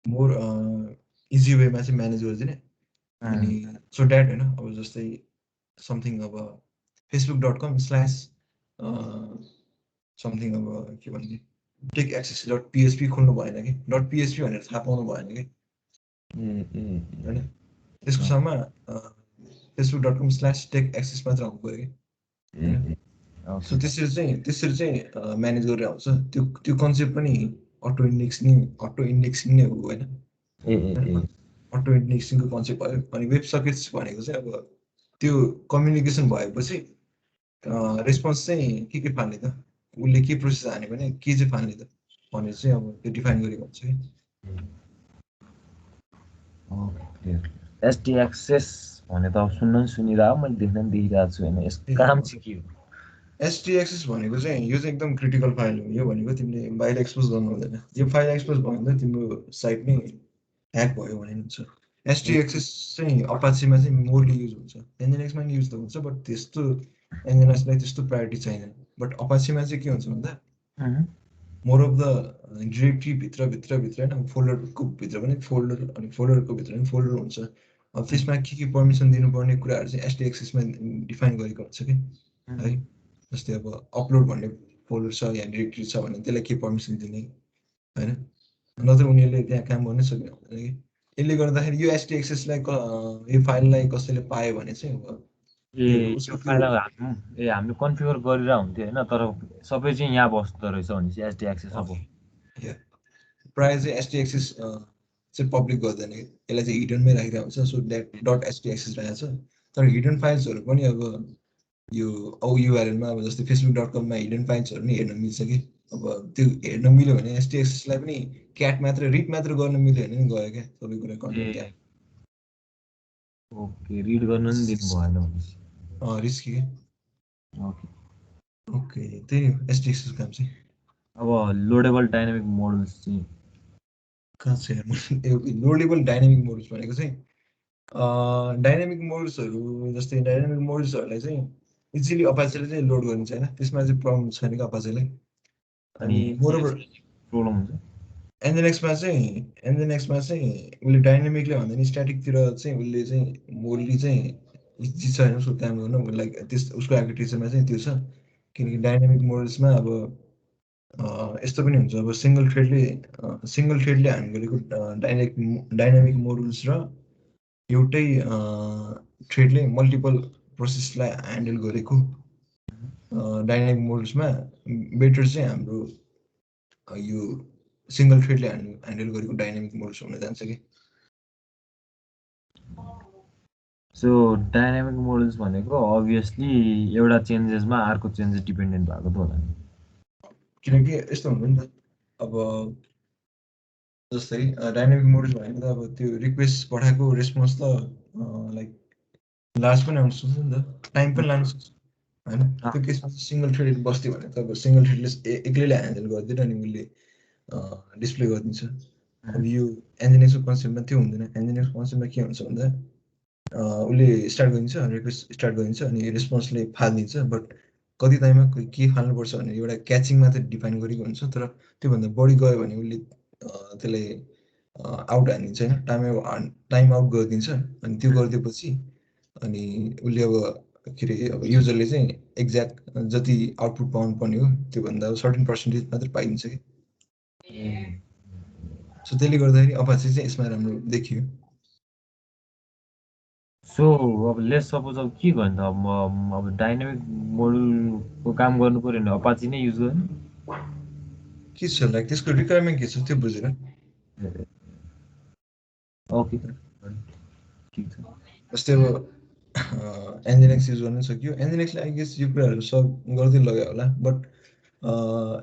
मोर इजी वेमा चाहिँ म्यानेज गरिदिने। अनि सो द्याट होइन, अब जस्तै समथिङ अब facebook.com/ समथिङ अब के भन्छ टेक एक्सेस .php खोल्नु भएन कि, .php भनेर थाहा पाउनु भएन कि होइन, त्यसको साथमा facebook.com/टेक एक्सेस मात्र आउनु पऱ्यो कि। सो त्यसरी चाहिँ म्यानेज गरेर आउँछ। त्यो कन्सेप्ट पनि अटो इन्डेक्सिङ नै हो होइन, अटो इन्डेक्सिङको कन्सेप्ट भयो। अनि वेब सकेट्स भनेको चाहिँ अब त्यो कम्युनिकेसन भएपछि रेस्पोन्स चाहिँ के फाल्ने त, उसले के प्रोसेस हान्यो भने के चाहिँ फाल्ने त भनेर चाहिँ अब त्यो डिफाइन गरेको हुन्छ कि। एसडी एक्सेस भने त अब सुन्न सुनिरहेको, मैले देख्न पनि देखिरहेको छु होइन, यसको काम चाहिँ के हो? एसडी एक्सेस भनेको चाहिँ यो चाहिँ एकदम क्रिटिकल फाइल हो। यो भनेको तिमीले बाहिर एक्सपोज गर्नु हुँदैन। यो फाइल एक्सपोज भयो भने तिम्रो साइट नै ह्याक भयो भने हुन्छ। एसडी एक्सेस चाहिँ अपाचीमा चाहिँ मोरली युज हुन्छ, एनजिएनएक्समा नि युज त हुन्छ, बट त्यस्तो एनजिएनएक्सलाई त्यस्तो प्रायोरिटी चाहिँदैन। बट अपाचीमा चाहिँ के हुन्छ भन्दा मोर अफ द डिरेक्टरी भित्र होइन, फोल्डरको भित्र पनि फोल्डर, अनि फोल्डरको भित्र पनि फोल्डर हुन्छ। अब त्यसमा के पर्मिसन दिनुपर्ने कुराहरू चाहिँ एसडी एक्सेसमा डिफाइन गरेको हुन्छ कि है। जस्तै अब अपलोड भन्ने फोल्डर छ या डिरेक्टरी छ भने त्यसलाई के पर्मिसन दिने होइन, नत्र उनीहरूले त्यहाँ काम गर्नै सक्ने हुँदैन कि। यसले गर्दाखेरि यो एसडी एक्सेसलाई यो फाइललाई कसैले पायो भने चाहिँ हामीले कन्फिगर गरेर हुन्थ्यो होइन, तर सबै चाहिँ यहाँ बस्दो रहेछ भनेपछि एसडी एक्सेस अब प्रायः चाहिँ एसडी एक्सेस चाहिँ पब्लिक गर्दैन, यसलाई चाहिँ हिडनमै राखिरहेको हुन्छ। सो द्याट .एसडी एक्सेस राखेको छ। तर हिडन फाइल्सहरू पनि अब यो युआरएलमा अब जस्तै facebook.com-मा हिडन फाइल्सहरू पनि हेर्न मिल्छ कि। अब त्यो हेर्न मिल्यो भने एसडी एक्सेसलाई पनि क्याट मात्र रिड मात्र गर्न मिल्यो भने नि गयो क्या सबै कुरा कन्टेन्ट त्यहाँ। ओके, रिड गर्न नि दिनु भएन भनेपछि रिस्की के। ओके त्यही हो एसडी एक्सेस काम चाहिँ। अब लोडेबल डाइनामिक मोडल्स चाहिँ कहाँ छ? लोडेबल डाइनामिक मोडल्स भनेको चाहिँ डाइनामिक मोडल्सहरू जस्तै डाइनामिक मोडल्सहरूलाई चाहिँ इजिली अपाचेले चाहिँ लोड गरिन्छ होइन, त्यसमा चाहिँ प्रब्लम छैन कि अपाचेलाई। अनि मोरओभर प्रब्लम हुन्छ एनजिएनएक्समा चाहिँ उसले डाइनामिकले भन्दा नि स्ट्याटिकतिर चाहिँ उसले चाहिँ मोडली चाहिँ इजी छ होइन उसको काम गर्नु, लाइक त्यस उसको आर्किटेक्चरमा चाहिँ त्यो छ। किनकि डाइनामिक मोडल्समा अब यस्तो पनि हुन्छ, अब सिङ्गल थ्रेडले ह्यान्डल गरेको डाइनामिक मोडल्स र एउटै थ्रेडले मल्टिपल प्रोसेसलाई ह्यान्डल गरेको डाइनामिक मोडल्समा बेटर चाहिँ हाम्रो यो सिङ्गल थ्रेडले ह्यान्डल गरेको डाइनामिक मोडल्स हुन जान्छ कि। सो डाइनामिक मोडल्स भनेको अभियसली एउटा चेन्जेसमा अर्को चेन्जेस डिपेन्डेन्ट भएको त होला नि, किनकि यस्तो हुन्छ नि त। अब जस्तै डाइनामिक मोडल्स भनेको त अब त्यो रिक्वेस्ट पठाएको रेस्पोन्स त लाइक लार्ज पनि आउनु सक्छ नि त, टाइम पनि लाग्नु सक्छ होइन। त्यो केसमा चाहिँ सिङ्गल थ्रेड बस्थ्यो भने त अब सिङ्गल थ्रेडले एक्लैले ह्यान्डल गरिदिएर अनि उसले डिस्प्ले गरिदिन्छ। अब यो एनजिएनएक्सको कन्सेप्टमा त्यो हुँदैन। एनजिएनएक्सको कन्सेप्टमा के हुन्छ भन्दा उसले स्टार्ट गरिदिन्छ, रिक्वेस्ट स्टार्ट गरिदिन्छ अनि रेस्पोन्सले फालिदिन्छ। बट कति टाइममा के फाल्नुपर्छ भनेर एउटा क्याचिङ मात्र डिफाइन गरेको हुन्छ। तर त्योभन्दा बढी गयो भने उसले त्यसलाई आउट हानिदिन्छ होइन, टाइम आउट गरिदिन्छ। अनि त्यो गरिदिएपछि अनि उसले अब के अरे अब युजरले चाहिँ एक्ज्याक्ट जति आउटपुट पाउनु पर्ने हो त्योभन्दा सर्टेन पर्सेन्टेज मात्र पाइदिन्छ कि। सो त्यसले गर्दाखेरि अपाचे चाहिँ यसमा राम्रो देखियो। सो अब लेट्स सपोज अब के गर्ने त अब डाइनामिक मोडुलको काम गर्नु पर्यो भने अपाची नै युज गर्ने? के छ लाइक त्यसको रिक्वायरमेन्ट के छ त्यो बुझेर। ओके ठिक छ। जस्तै अब एनजिनिक्स युज गर्न सक्यो। एनजिनिक्सले आई गेस यो कुराहरू सल्भ गर्दै लग्यो होला, बट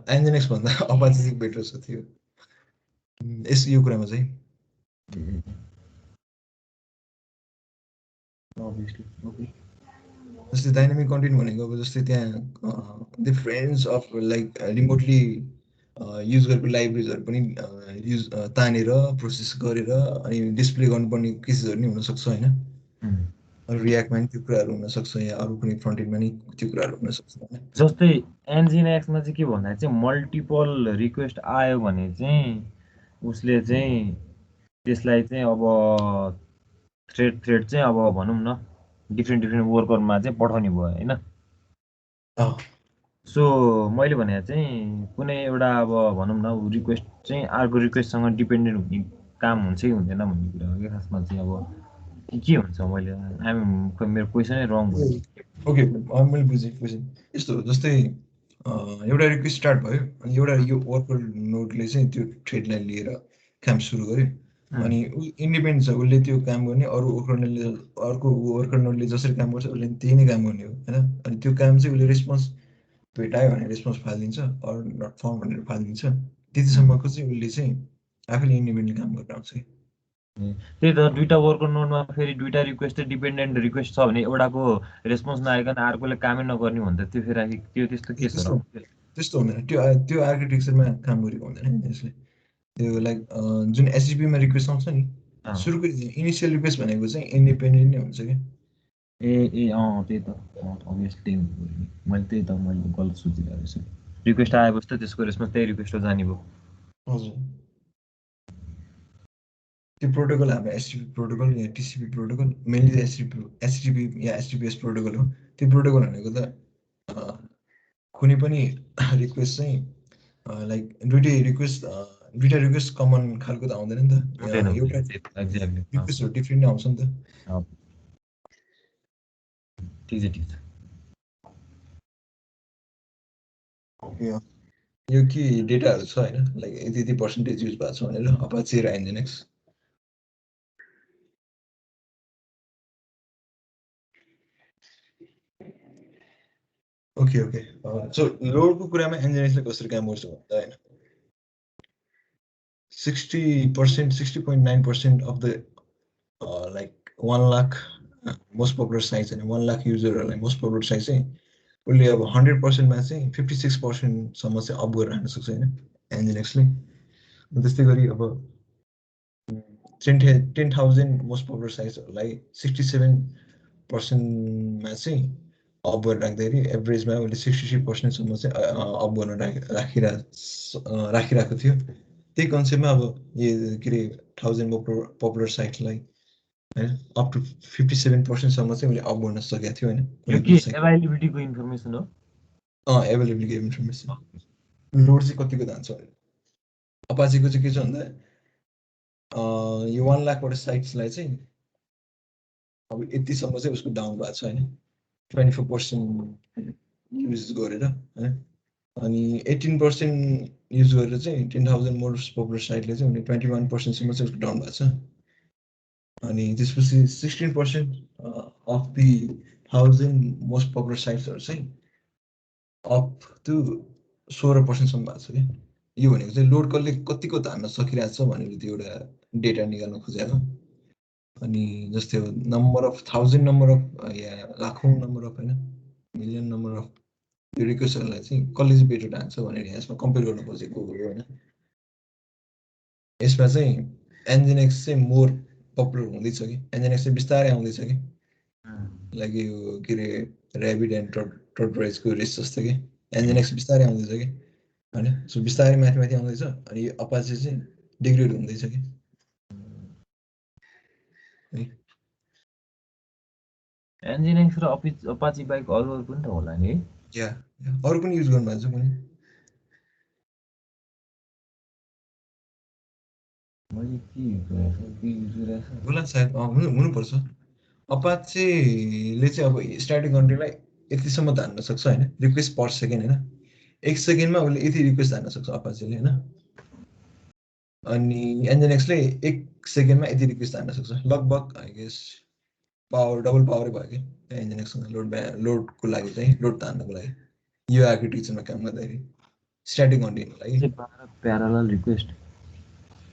एनजिनिक्स भन्दा अपाचे चाहिँ बेटर छ त्यो यो कुरामा चाहिँ। जस्तै डाइनामिक कन्टेन्ट भनेको अब जस्तै त्यहाँ difference of like remotely use गरेको लाइब्रेरीजहरू पनि युज तानेर प्रोसेस गरेर अनि डिस्प्ले गर्नुपर्ने केसेसहरू नि हुनसक्छ होइन। रियाक्टमा नि त्यो कुराहरू हुनसक्छ या अरू कुनै फ्रन्ट एन्डमा नि त्यो कुराहरू हुनसक्छ होइन। जस्तै एनजिनिक्समा चाहिँ के भन्दा चाहिँ मल्टिपल रिक्वेस्ट आयो भने चाहिँ उसले चाहिँ त्यसलाई चाहिँ अब थ्रेड चाहिँ अब भनौँ न डिफ्रेन्ट वर्करमा चाहिँ पठाउने भयो होइन। सो मैले भने चाहिँ कुनै एउटा अब भनौँ न रिक्वेस्ट चाहिँ अर्को रिक्वेस्टसँग डिपेन्डेन्ट हुने काम हुन्छ कि हुँदैन भन्ने कुरा हो कि खासमा चाहिँ अब के हुन्छ। मैले मेरो क्वेसनै रङ भयो। ओके मैले बुझेँ क्वेसन यस्तो हो। जस्तै एउटा रिक्वेस्ट स्टार्ट भयो अनि एउटा यो वर्कर नोडले चाहिँ त्यो थ्रेडलाई लिएर काम सुरु गर्यो अनि इन्डिपेन्डेन्ट छ, उसले त्यो काम गर्ने, अर्को वर्कर नोडले जसरी काम गर्छ उसले त्यही नै काम गर्ने हो होइन। अनि त्यो काम चाहिँ उसले रेस्पोन्स भेटायो भने रेस्पोन्स फालिदिन्छ, अरू नट फाउन्ड भनेर फालिदिन्छ। त्यतिसम्मको चाहिँ उसले चाहिँ आफैले इन्डिपेन्डेन्ट काम गरेर आउँछ कि। त्यही त दुईटा वर्कर नोडमा फेरि दुईटा रिक्वेस्ट डिपेन्डेन्ट रिक्वेस्ट छ भने एउटाको रेस्पोन्स नआइकन अर्कोले कामै नगर्ने हो भने त त्यो फेरि त्यो त्यस्तो के छ र? त्यस्तो हुँदैन, त्यो आर्किटेक्चरमा काम गरेको हुँदैन यसले। त्यो लाइक जुन एचटिटीपीमा रिक्वेस्ट आउँछ नि सुरुको इनिसियल रिक्वेस्ट भनेको चाहिँ इन्डिपेन्डेन्ट नै हुन्छ क्या। त्यही त अभियसली मैले त्यही त मैले गलत सोचिरहेको छु। रिक्वेस्ट आएपछि त त्यसको रेस्पोन्स त्यही रिक्वेस्ट हो जाने भयो। हजुर त्यो प्रोटोकल हाम्रो एचटिटीपी प्रोटोकल या टिसिपी प्रोटोकल, मेनली एचटिटीपी या एचटिटीपीएस प्रोटोकल हो। त्यो प्रोटोकल भनेको त कुनै पनि रिक्वेस्ट चाहिँ लाइक दुईटा रिक्वेस्ट कमन खालको त आउँदैन नि त, एउटा रिक्वेस्टहरू डिफ्रेन्ट आउँछ नि त। ठिक छ। यो के डेटाहरू छ होइन, लाइक यति पर्सेन्टेज युज भएको छ भनेर अपाचे र एनजिनिक्स। ओके सो लोडको कुरामा एनजिनिक्सले कसरी काम गर्छ भन्दा होइन 60.9% of the like 1 lakh most popular site होइन, 1 लाख युजरहरूलाई मोस्ट पपुलर साइट चाहिँ उसले अब 100%मा चाहिँ 56%सम्म चाहिँ अप गरेर हाल्न सक्छ होइन एनजिनिक्सले। त्यस्तै गरी अब 10,000 मोस्ट पपुलर साइट्सहरूलाई 67%मा चाहिँ अप गरेर राख्दाखेरि एभरेजमा उसले 63%सम्म चाहिँ अप गर्न राखिरहेको थियो। त्यही कन्सेप्टमा अब यो के अरे 1000 पपुलर साइटलाई होइन अप टु 57%सम्म चाहिँ उसले अप गर्न सकेको थियो होइन। एभाइलेबिलिटीको इन्फर्मेसन हो। एभाइलेबिलिटीको इन्फर्मेसन लोड चाहिँ कतिको जान्छ भने अपाचेको चाहिँ के छ भन्दा यो 1 लाखवटा साइट्सलाई चाहिँ अब यतिसम्म चाहिँ उसको डाउन भएको छ होइन 24% युज गरेर होइन। अनि 18% युज गरेर चाहिँ 10,000 मोस्ट पपुलर साइटले चाहिँ उसले 21%सम्म चाहिँ उसको डाउन भएको छ। अनि त्यसपछि 16% अफ दि 1000 मोस्ट पपुलर साइट्सहरू चाहिँ अप टु 16%सम्म भएको छ कि। यो भनेको चाहिँ लोड कसले कतिको धान्न सकिरहेको छ भनेर त्यो एउटा डेटा निकाल्न खोजेको। अनि जस्तै अब नम्बर अफ 1000 नम्बर अफ या लाखौँ नम्बर अफ होइन मिलियन नम्बर अफ यो रिक्वेस्टहरूलाई चाहिँ कसले चाहिँ बेटर डान्छ भनेर यसमा कम्पेयर गर्न खोजेको हो होइन। यसमा चाहिँ एनजिनिक्स चाहिँ मोर पपुलर हुँदैछ कि, एनजिनिक्स चाहिँ बिस्तारै आउँदैछ कि, लाइक यो के अरे ऱ्याबिट एन्ड टर्टोराइजको रेस जस्तो कि एनजिनिक्स बिस्तारै आउँदैछ कि होइन। सो बिस्तारै माथि आउँदैछ अनि यो अपाचे चाहिँ डिग्रेड हुँदैछ कि। एनजिनिक्स र अपाचे बाइक अरू पनि त होला नि? या अरू पनि युज गर्नुभएको छ कुनै? मैले के गरिरहेछ होला सायद हुनुपर्छ। अपाचेले चाहिँ अब स्ट्याटिक कन्टेन्टलाई यतिसम्म धान्न सक्छ होइन, रिक्वेस्ट पर सेकेन्ड होइन, 1 सेकेन्डमा उसले यति रिक्वेस्ट धान्न सक्छ अपाचेले होइन। अनि एनजेनएक्सले 1 सेकेन्डमा यति रिक्वेस्ट धान्न सक्छ, लगभग आई गेस पावर डबल पावरै भयो कि एनजेनएक्ससँग लोडको लागि चाहिँ, लोड धान्नको लागि यो आर्किटेक्चरमा काम गर्दाखेरि स्ट्याटिक कन्टेन्टको लागि। 12 प्यारलल रिक्वेस्ट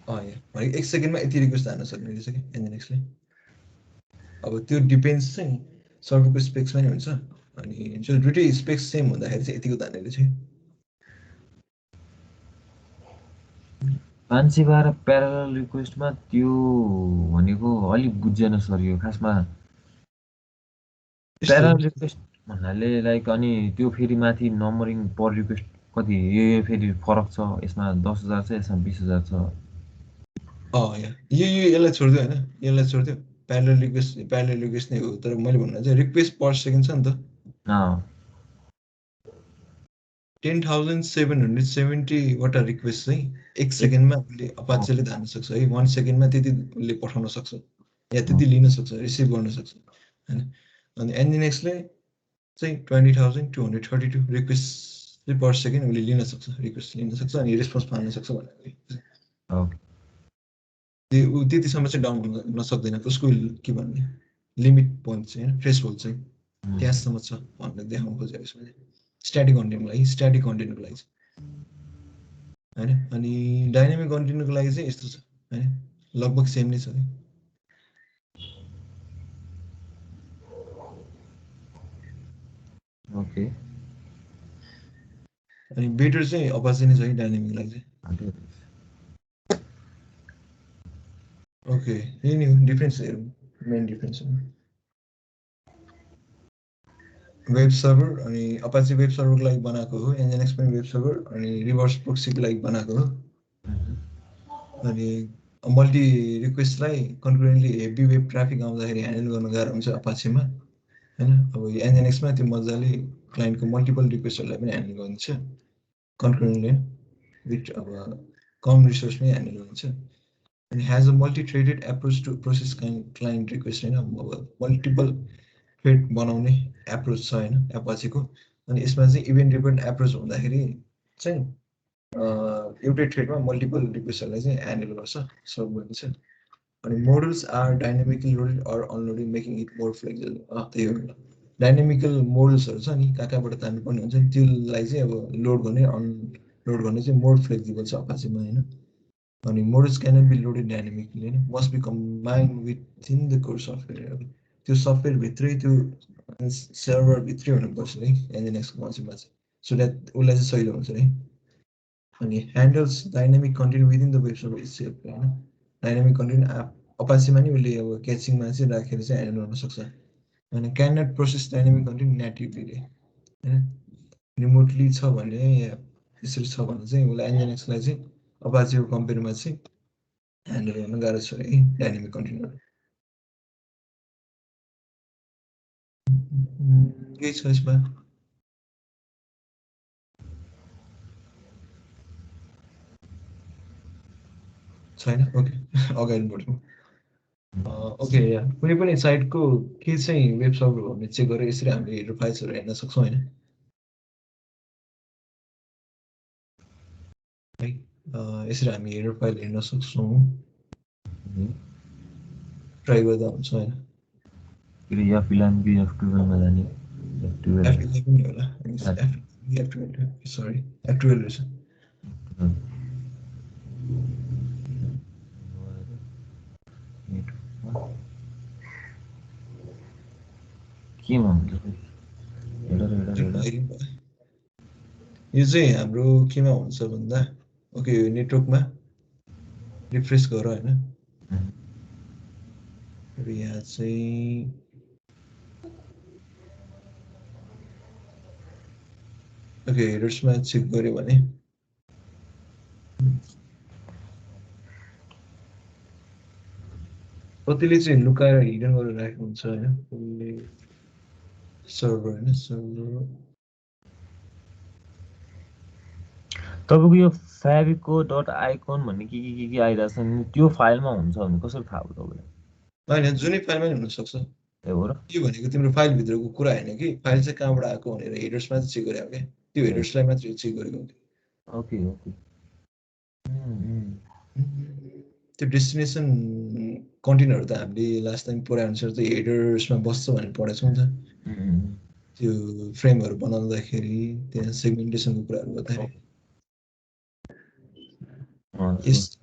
भनेको 1 सेकेन्डमा यति रिक्वेस्ट धान्न सक्ने रहेछ कि एनजेनएक्सले। अब त्यो डिपेन्ड्स चाहिँ सर्भरको स्पेक्समा नि हुन्छ। अनि जो दुइटै स्पेक्स सेम हुँदाखेरि चाहिँ यतिको धान्ने रहेछ। 512 प्यारलल रिक्वेस्टमा त्यो भनेको अलिक बुझेन सर यो खासमा। प्यारलल रिक्वेस्ट भन्नाले लाइक अनि त्यो फेरि माथि नम्बरिङ पर रिक्वेस्ट कति यो फेरि फरक छ, यसमा 10,000 छ, यसमा 20,000 छ। यसलाई छोडिदियो होइन, यसलाई छोडिदियो। प्यारलल रिक्वेस्ट नै हो, तर मैले भन्नु चाहिँ रिक्वेस्ट पर सेकेन्ड छ नि त। 10,770 वटा रिक्वेस्ट चाहिँ 1 सेकेन्डमा उसले अपाचेले धान्न सक्छ है। 1 सेकेन्डमा त्यति उसले पठाउन सक्छ या त्यति लिन सक्छ, रिसिभ गर्न सक्छ होइन। अनि एनजिनएक्सले चाहिँ 20,232 रिक्वेस्ट पर सेकेन्ड उसले लिन सक्छ, रिक्वेस्ट लिन सक्छ अनि रेस्पोन्स पाउन सक्छ भनेर। त्यो त्यतिसम्म चाहिँ डाउन हुन सक्दैन, उसको के भन्ने लिमिट पोइन्ट चाहिँ होइन, थ्रेस होल्ड चाहिँ त्यहाँसम्म छ भनेर देखाउनु खोजेको यसमा चाहिँ स्ट्याटिक कन्टेन्टको लागि, स्ट्याटिक कन्टेन्टको लागि होइन। अनि डाइनामिक कन्टेन्टको लागि चाहिँ यस्तो छ होइन, लगभग सेम नै छ। ओके, अनि बेटर चाहिँ अपाचे नै छ है डाइनामिक लागि चाहिँ। ओके, यही नै हो डिफ्रेन्स, मेन डिफ्रेन्स हो। वेब सर्भर अनि अपाचे वेब सर्भरको लागि बनाएको हो, एनजिनएक्स पनि वेब सर्भर अनि रिभर्स प्रोक्सीको लागि बनाएको हो। अनि मल्टी रिक्वेस्टलाई कन्क्युरेन्टली हेभी वेब ट्राफिक आउँदाखेरि ह्यान्डल गर्न गाह्रो हुन्छ अपाचेमा होइन। अब एनजिनएक्समा त्यो मजाले क्लाइन्टको मल्टिपल रिक्वेस्टहरूलाई पनि ह्यान्डल गरिन्छ कन्क्युरेन्टली विथ अब कम रिसोर्समै ह्यान्डल गरिन्छ। अनि has a multi threaded approach to process client request होइन, अब मल्टिपल थ्रेड बनाउने एप्रोच छ होइन एपाचेको। अनि यसमा चाहिँ इभेन्ट ड्रिभन एप्रोच हुँदाखेरि चाहिँ एउटै थ्रेडमा मल्टिपल रिक्वेस्टहरूलाई चाहिँ ह्यान्डल गर्छ, सर्भ गरिन्छ। अनि models are dynamically loaded or unloaded making it more flexible. त्यही हो, डाइनामिकल मोडल्सहरू छ नि, कहाँबाट तान्नुपर्ने हुन्छ नि, त्यसलाई चाहिँ अब लोड गर्ने अनलोड गर्ने चाहिँ मोर फ्लेक्सिबल छ अपाचेमा होइन। अनि models can be loaded dynamically होइन, must be combined within the core software. अब त्यो सफ्टवेयरभित्रै त्यो सर्भरभित्रै हुनुपर्छ है एनजिनएक्सको कन्सेप्टमा चाहिँ, सो द्याट उसलाई चाहिँ सहिलो हुन्छ है। अनि handles dynamic content within the web server itself होइन, डाइनामिक कन्टेन्ट अपाचेमा नि उसले अब क्याचिङमा चाहिँ राखेर चाहिँ ह्यान्डल गर्न सक्छ। अनि can not process dynamic content natively होइन, रिमोटली छ भने या त्यसरी छ भने चाहिँ उसलाई एनजिनएक्सलाई चाहिँ अपाचेको कम्पेयरमा चाहिँ ह्यान्डल गर्न गाह्रो छ है डाइनामिक कन्टेन्टहरू। केही छ यसमा छैन? ओके, अगाडि बढ्छौँ। ओके, कुनै पनि साइटको के चाहिँ वेब सर्भर हो भने चेक गरेर यसरी हामीले हेडर फाइल्सहरू हेर्न सक्छौँ होइन है। यसरी हामी हेडर फाइल हेर्न सक्छौँ, ट्राई गर्दा हुन्छ होइन। F12 जाने F11 नि होला, सरी F12 रहेछ। केमा हुन्छ यो चाहिँ हाम्रो केमा हुन्छ भन्दा ओके नेटवर्कमा रिफ्रेस गर होइन। यहाँ चाहिँ ओके हेडर्समा चेक गर्यो भने कतिले चाहिँ लुकाएर हिडन गरेर राखेको हुन्छ होइन सर्भर होइन, सर्भर तपाईँको यो fabico.icon भन्ने के आइरहेछ नि त्यो फाइलमा हुन्छ भने कसरी थाहा भयो तपाईँलाई? होइन जुनै फाइलमा नि हुनसक्छ। ए हो र? त्यो भनेको तिम्रो फाइलभित्रको कुरा होइन कि फाइल चाहिँ कहाँबाट आएको भनेर हेडर्समा चाहिँ चेक गरे क्या त्यो हेडर्सलाई मात्रै चेक गरेको हुन्थ्यो। Okay okay. त्यो डेस्टिनेसन कन्टेनरहरू त हामीले लास्ट टाइम पढाए अनुसार चाहिँ हेडर्समा बस्छ भनेर पढेछौँ नि त। त्यो फ्रेमहरू बनाउँदाखेरि त्यहाँ सेगमेन्टेसनको कुराहरू गर्दाखेरि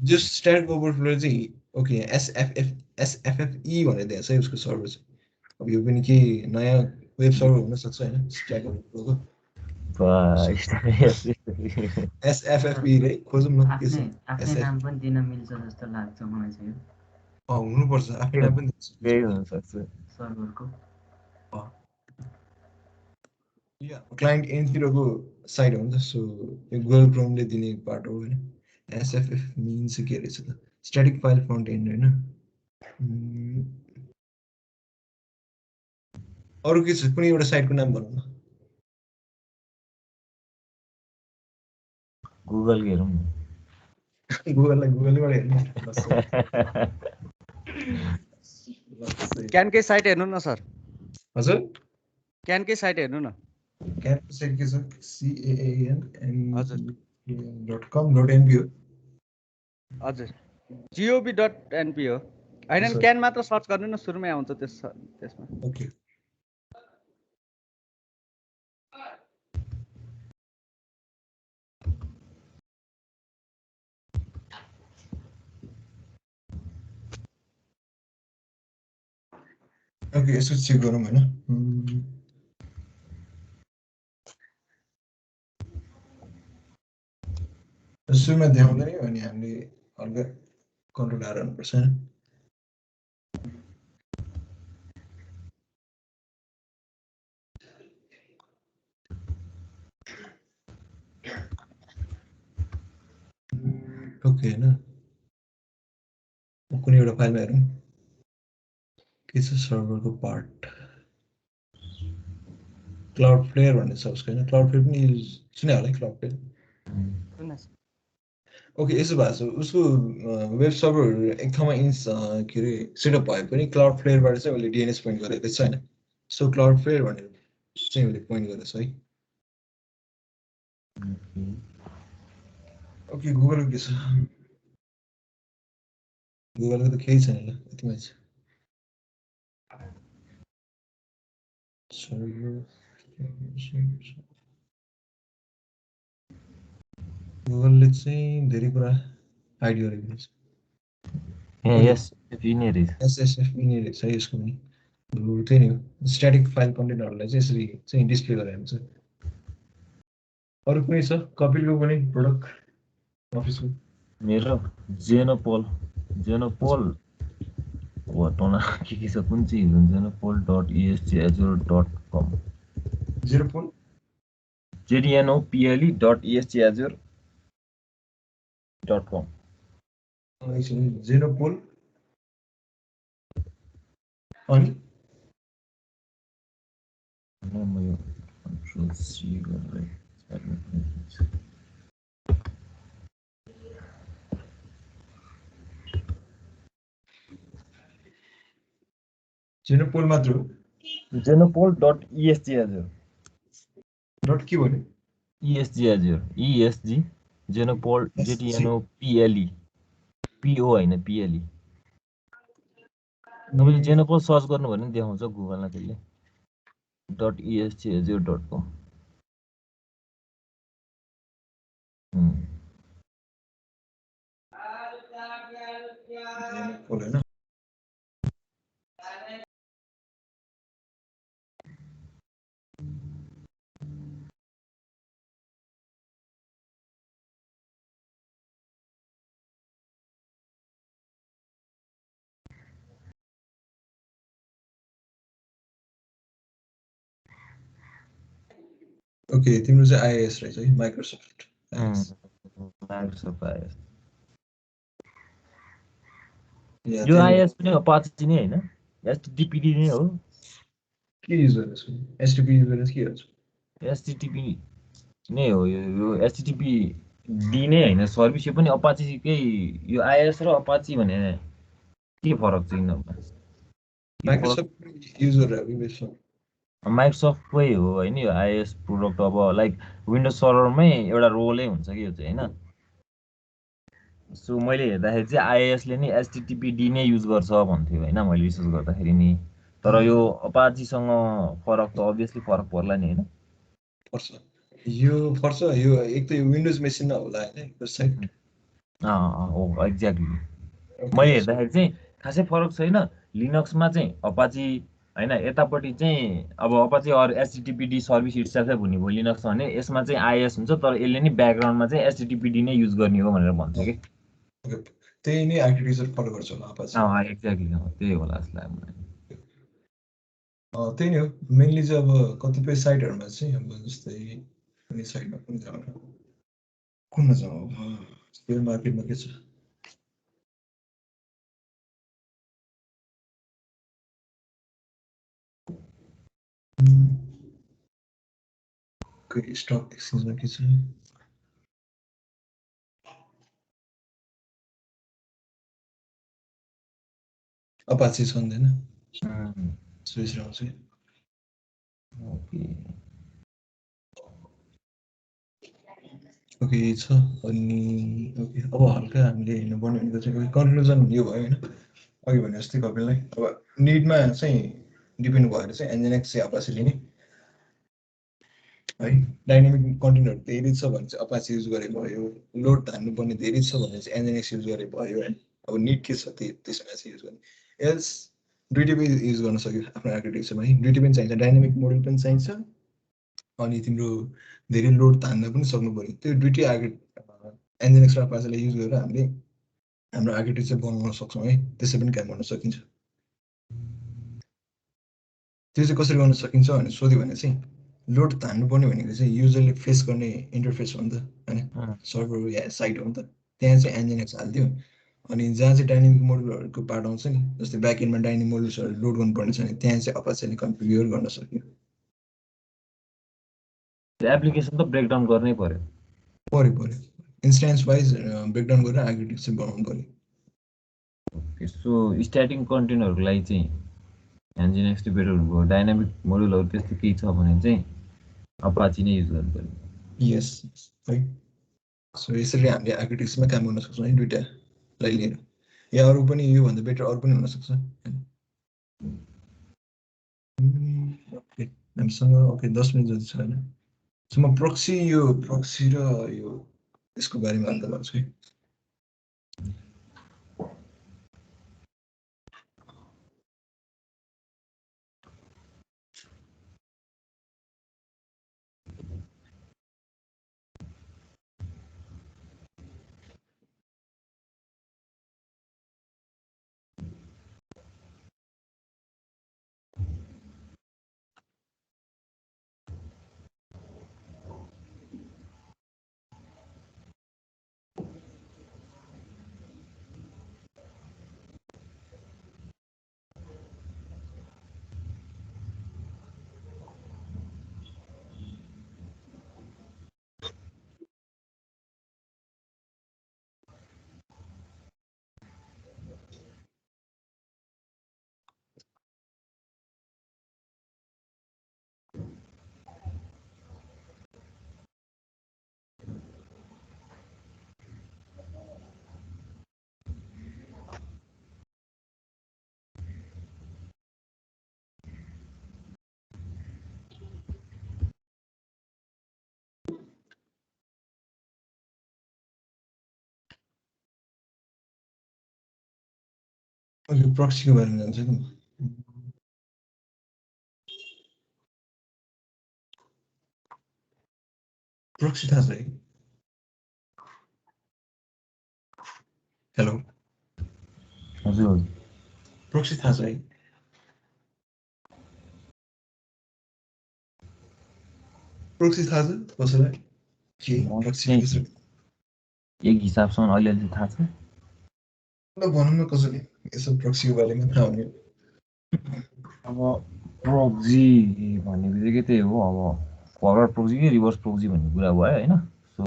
जो स्ट्याटिक ओभरफ्लो चाहिँ ओके एसएफएफई भनेर दिएको छ उसको सर्भर चाहिँ। अब यो पनि केही नयाँ वेब सर्भर हुनसक्छ होइन स्ट्याटिक ओभरफ्लोको एसएफएफई रे खोजौँ न के छ। आफ्नै नाम पनि दिन मिल्छ जस्तो लाग्छ मलाई चाहिँ यो। हुनुपर्छ आफ्नै नाम पनि त्यही हुनसक्छ सर्भरको। क्लाइन्ट एन्डतिरको साइट हो नि त सो यो गुगल क्रोमले दिने पार्ट हो होइन। एसएफएफ मिन्स के रहेछ त स्ट्याटिक फाइल फ्रन्ट एन्ड होइन। अरू के छ कुनै एउटा साइटको नाम भनौँ न। गुगल हेरौँ न। गुगललाई गुगलबाट हेर्नु। क्यानकै साइट हेर्नु न सर। हजुर क्यानकै साइट हेर्नु न। क्यानको साइट के छ CAAN.com.np हो। हजुर gov.np हो होइन क्यान मात्र सर्च गर्नु न सुरुमै आउँछ त्यसमा। ओके ओके यसो चेक गरौँ होइन। सुरुमा देखाउँदैन भने हामीले हल्का कन्ट्रोल हालेर हुनुपर्छ होइन। ओके होइन कुनै एउटा फाइलमा हेरौँ के छ सर्भरको पार्ट। क्लाउड फ्लेयर भन्ने छ उसको होइन। क्लाउड फ्लेयर पनि सुने होला है क्लाउड फ्लेयर। ओके यसो भएको छ उसको वेब सर्भरहरू एक ठाउँमा के अरे सेटअप भए पनि क्लाउड फ्लेयरबाट चाहिँ उसले डिएनएस पोइन्ट गरेको छ होइन। सो क्लाउड फ्लेयर भनेर चाहिँ उसले पोइन्ट गरेको छ है। ओके गुगलको के छ गुगलको त केही छैन ल यतिमै छ। गुगलले चाहिँ धेरै कुरा हाइड गरेको रहेछ। एसएफएफई नै रहेछ यसको पनि त्यही नै हो स्ट्याटिक फाइल कन्टेन्टहरूलाई चाहिँ यसरी चाहिँ डिस्प्ले गरेर हुन्छ। अरू कुनै छ कपिलको पनि प्रोडक्ट अफिसको? मेरो जेनोपोल घटना के छ कुन चाहिँ जेनोपोल.esgazure.com ZENOPLE.esgazure.com जेनोपोल अनि म यो कन्ट्रोल सी गरेर जेनोपोल मात्र हो। जेनोपोल.esgazure डट के भन्यो ESGazure ESG जेनोपोल ZENOPLE PO होइन PLE। तपाईँले जेनोपोल सर्च गर्नु भने देखाउँछ गुगलमा त्यसले .esgazure.com। जेनोपोल होइन। ओके तिम्रो चाहिँ आइएस रहेछ है माइक्रोसफ्ट आइएस। यो आइएस पनि अपाचे नै हैन एचटीटीपी नै हो। के युज गर्छौ एचटीटीपी युज गर्छौ के गर्छौ? एचटीटीपी नै हो यो एचटीटीपी दिने होइन सर्भिस, यो पनि अपाचीकै, यो आइएस र अपाची भने के फरक छ यिनीहरूमा? माइक्रोसफ्ट युज गरेर वेब सर्भर माइक्रोसफ्टकै हो होइन यो आइएस प्रोडक्ट, अब लाइक विन्डोज सर्भरमै एउटा रोलै हुन्छ कि यो चाहिँ होइन। सो मैले हेर्दाखेरि चाहिँ आइएसले नि एचटिटिपिडी नै युज गर्छ भन्थ्यो होइन मैले रिसर्च गर्दाखेरि नि, तर यो अपाचीसँग फरक त अभियसली फरक पर्ला नि होइन। पर्छ यो एक त यो विन्डोज मेसिनमा होला होइन यो साइट। हो एक्ज्याक्टली, मैले हेर्दाखेरि चाहिँ खासै फरक छैन। लिनक्समा चाहिँ अपाची होइन, यतापट्टि चाहिँ अब अपाची अरू एचटिटिपिडी सर्भिस इट्सेल्फै हुने भयो लिनक्स भने, यसमा चाहिँ आइएस हुन्छ तर यसले नि ब्याकग्राउन्डमा चाहिँ एचटिटिपिडी नै युज गर्ने हो भनेर भन्छ कि। त्यही नै आर्किटेक्चर फलो गर्छ होला अपाची। एक्ज्याक्टली त्यही होला जस्तो लाग्यो मलाई। त्यही नै हो मेनली चाहिँ अब कतिपय साइटहरूमा चाहिँ अब जस्तै कुनै साइटमा कुन जाउँ कुनमा जाउँ अब सेयर मार्केटमा के छ कोही स्टक एक्सचेन्जमा के छ अपाची छँदैन सोचिरहेको छु। ओके छ अनि ओके अब हल्का हामीले हेर्नुपर्ने भनेको चाहिँ कन्क्लुजन यो भयो होइन अघि भने जस्तै कपिललाई अब निडमा चाहिँ डिपेन्ड भएर चाहिँ एनजेनएक्स चाहिँ अपाची लिने है। डाइनामिक कन्टेन्टहरू धेरै छ भने चाहिँ अपाची युज गरे भयो, लोड धान्नुपर्ने धेरै छ भने चाहिँ एनजेनएक्स युज गरे भयो होइन। अब निड के छ त्यसमा चाहिँ युज गर्ने एल्स दुइटै पनि युज गर्न सक्यो आफ्नो आर्किटेक्चरमा है। दुइटै पनि चाहिन्छ, डाइनामिक मोडल पनि चाहिन्छ अनि तिम्रो धेरै लोड तान्न पनि सक्नु पऱ्यो। त्यो दुइटै एनजेनएक्स र अपाचीलाई युज गरेर हामीले हाम्रो आर्किटेक्चर बनाउन सक्छौँ है। त्यसै पनि काम गर्न सकिन्छ। त्यो चाहिँ कसरी गर्न सकिन्छ भनेर सोध्यो भने चाहिँ लोड तान्नुपर्ने भनेको चाहिँ युजरले फेस गर्ने इन्टरफेस हो नि त होइन, सर्भर या साइट हो नि त। त्यहाँ चाहिँ एनजेनएक्स हालिदियो अनि जहाँ चाहिँ डाइनामिक मोडलहरूको पार्ट आउँछ नि, जस्तै ब्याकएन्डमा डाइनामिक मोडल्सहरू लोड गर्नुपर्ने छ भने त्यहाँ चाहिँ अपाचीले कन्फिगर गर्न सक्यो। एप्लिकेसन त ब्रेकडाउन गर्नै पर्यो इन्स्टेन्स वाइज ब्रेकडाउन गरेर आर्किटेक्चर बनाउनु पर्यो। सो स्ट्याटिक कन्टेन्टहरूको लागि चाहिँ एनजेनएक्स चाहिँ बेटर हुनुभयो। डाइनामिक मोडलहरू त्यस्तो केही छ भने चाहिँ अपाची नै युज गर्नु पर्यो। यस है। सो यसरी हामीले आर्किटेक्चरमा काम गर्न सक्छौँ है दुइटालाई लिएर, या अरू पनि योभन्दा बेटर अरू पनि हुनसक्छ। ओके हामीसँग ओके 10 मिनट जति छ होइन। सो म प्रक्सी र यो यसको बारेमा अन्त गर्छु है। अहिले प्रक्सीको बारेमा जान्छ नि। प्रक्सी थाहा छ है? हेलो हजुर प्रक्सी थाहा छ है? प्रक्सी थाहा छ कसैलाई? के प्रक्सी एक हिसाबसँग अलिअलि थाहा छ। ल भनौँ न कसरी यसो प्रक्सीको बारेमा थाहा हुने। अब प्रोक्सी भन्ने बित्तिकै त्यही हो, अब फरवर्ड प्रोक्सी कि रिभर्स प्रोक्सी भन्ने कुरा भयो होइन। सो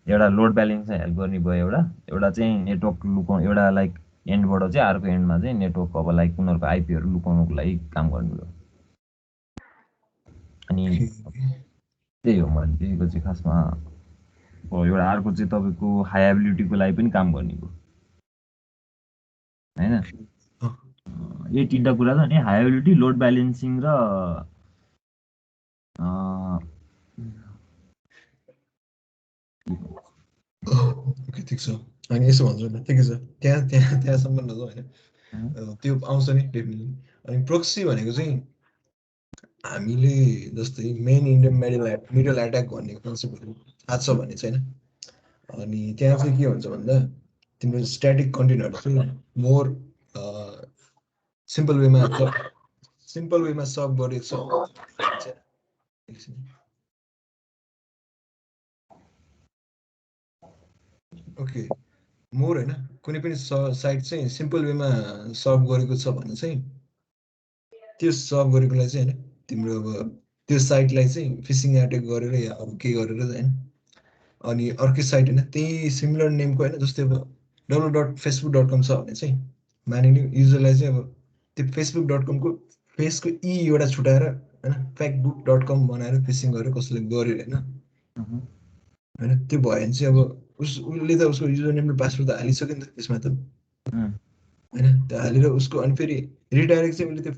एउटा लोड ब्यालेन्स चाहिँ हेल्प गर्ने भयो, एउटा चाहिँ नेटवर्क लुकाउनु, एउटा लाइक एन्डबाट चाहिँ अर्को एन्डमा चाहिँ नेटवर्क अब लाइक उनीहरूको आइपीहरू लुकाउनुको लागि काम गर्ने भयो। अनि त्यही हो मैले देखेको चाहिँ खासमा। एउटा अर्को चाहिँ तपाईँको हाई एबिलिटीको लागि पनि काम गर्ने भयो होइन। यही तिनवटा कुरा छ नि, हाई एबिलिटी, लोड ब्यालेन्सिङ र ओके ठिक छ। अनि यसो भन्छ नि ठिकै छ, त्यहाँसम्म नजाउँ होइन, त्यो आउँछ नि डेफिनेटली। अनि प्रोक्सी भनेको चाहिँ हामीले जस्तै मेन इन्डियन मिडल एट्याक भन्ने कन्सेप्टहरू थाहा छ भने चाहिँ होइन। अनि त्यहाँ चाहिँ के हुन्छ भन्दा तिम्रो स्ट्याटिक कन्टेन्टहरू चाहिँ मोर सिम्पल वेमा सर्भ गरेको छ। ओके मोर होइन, कुनै पनि साइट चाहिँ सिम्पल वेमा सर्भ गरेको छ भने चाहिँ त्यो सर्भ गरेकोलाई चाहिँ होइन तिम्रो अब त्यो साइटलाई चाहिँ फिसिङ एट्याक गरेर या अरू के गरेर होइन। अनि अर्कै साइट होइन त्यही सिमिलर नेमको होइन, जस्तै अब www.facebook.com छ भने चाहिँ मानिलिउँ युजरलाई चाहिँ अब त्यो facebook.com को फेसको ई एउटा छुटाएर होइन factbook.com बनाएर फिसिङ गरेर कसैले गर्यो होइन, त्यो भयो भने चाहिँ अब उसले त उसको युजर नेम र पासवर्ड त हालिसक्यो नि त त्यसमा त होइन, त्यो हालेर उसको अनि फेरि रिडाइरेक्ट चाहिँ उसले त्यो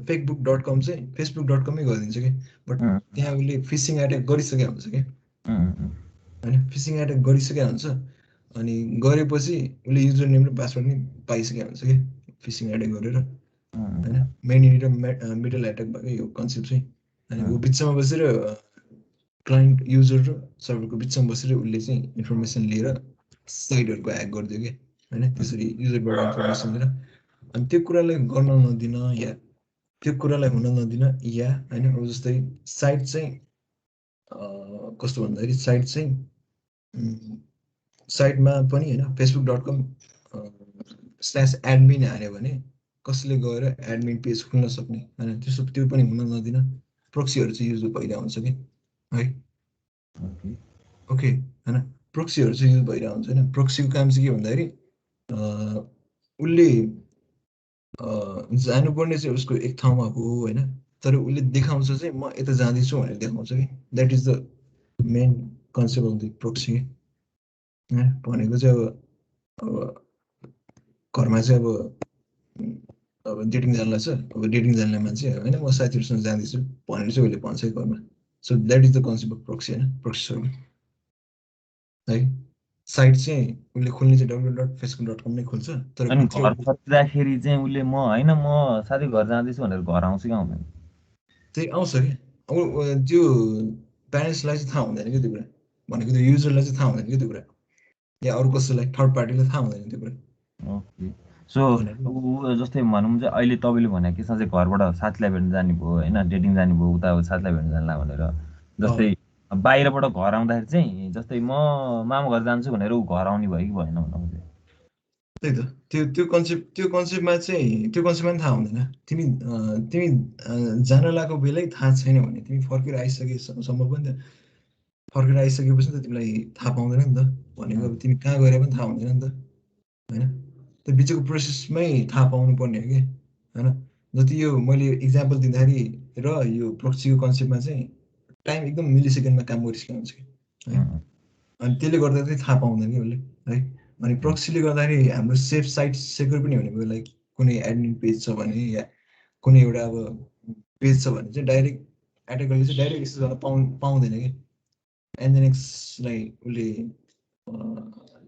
factbook.com चाहिँ facebook.com गरिदिन्छ कि। बट त्यहाँ उसले फिसिङ एट्याक गरिसकेको हुन्छ कि होइन, फिसिङ एट्याक गरिसकेको हुन्छ। अनि गरेपछि उसले युजर नेम र पासवर्ड नै पाइसकेको हुन्छ कि फिसिङ एट्याक गरेर होइन। मेन र मिडल एट्याक भएको यो कन्सेप्ट चाहिँ। अनि ऊ बिचमा बसेर क्लाइन्ट युजर र सर्भरको बिचमा बसेर उसले चाहिँ इन्फर्मेसन लिएर साइटहरूको ह्याक गरिदियो कि होइन, त्यसरी युजरबाट इन्फर्मेसन लिएर। अनि त्यो कुरालाई गर्न नदिन या त्यो कुरालाई हुन नदिन या होइन। अब जस्तै साइट चाहिँ कस्तो भन्दाखेरि साइटमा पनि होइन facebook.com/admin हाल्यो भने कसैले गएर एडमिन पेज खुल्न सक्ने होइन, त्यो पनि हुन नदिन। प्रोक्सीहरू चाहिँ युज भइरहेको हुन्छ कि है। ओके होइन, प्रोक्सीहरू चाहिँ युज भइरहेको हुन्छ होइन। प्रोक्सीको काम चाहिँ के भन्दाखेरि उसले जानुपर्ने चाहिँ उसको एक ठाउँमा हो होइन, तर उसले देखाउँछ चाहिँ म यता जाँदैछु भनेर देखाउँछ कि। That is the main concept of the proxy भनेको चाहिँ। अब घरमा चाहिँ अब डेटिङ जानलाई छ, अब डेटिङ जान्ने मान्छे होइन म साथीहरूसँग जाँदैछु भनेर चाहिँ उसले भन्छ घरमा। So that is the concept of proxy होइन, प्रोक्सी सर्भर है। साइट चाहिँ उसले खोल्ने चाहिँ www.facebook.com नै खोल्छ, तर अनि घर फर्किँदाखेरि चाहिँ उसले म होइन म साथी घर जाँदैछु भनेर घर आउँछ कि आउँदैन? त्यही आउँछ कि। अब त्यो प्यारेन्ट्सलाई चाहिँ थाहा हुँदैन कि त्यो कुरा, भनेको त्यो युजरलाई चाहिँ थाहा हुँदैन कि त्यो कुरा, या अरू कसैलाई थर्ड पार्टीलाई थाहा हुँदैन त्यो कुरा। ओके सो जस्तै भनौँ चाहिँ अहिले तपाईँले भनेको केसमा चाहिँ घरबाट साथीलाई भेट्न जाने भयो होइन, डेटिङ जाने भयो, उता साथीलाई भेट्न जान्ला भनेर। जस्तै बाहिरबाट घर आउँदाखेरि चाहिँ जस्तै म मामा घर जान्छु भनेर ऊ घर आउने भयो कि भएन भन्नु? त्यही त त्यो कन्सेप्टमा पनि थाहा हुँदैन। तिमी जान लागेको बेलै थाहा छैन भने तिमी फर्केर आइसकेसम्म पनि त फर्केर आइसकेपछि त तिमीलाई थाहा पाउँदैन नि त। भनेको अब तिमी कहाँ गएर पनि थाहा हुँदैन नि त होइन। त्यो बिचको प्रोसेसमै थाहा पाउनु पर्ने हो कि होइन। जति यो मैले इक्जाम्पल दिँदाखेरि र यो प्रोक्सीको कन्सेप्टमा चाहिँ टाइम एकदम मिलिसेकेन्डमा काम गरिसकेको हुन्छ कि है। अनि त्यसले गर्दा चाहिँ थाहा पाउँदैन कि उसले है। अनि प्रोक्सीले गर्दाखेरि हाम्रो सेफ साइट सेक्युर पनि हुने भयो। लाइक कुनै एडमिन पेज छ भने या कुनै एउटा अब पेज छ भने चाहिँ डाइरेक्ट एट्याकरले चाहिँ डाइरेक्ट यस्तो गर्न पाउँदैन कि। एनजिएनएक्सलाई उसले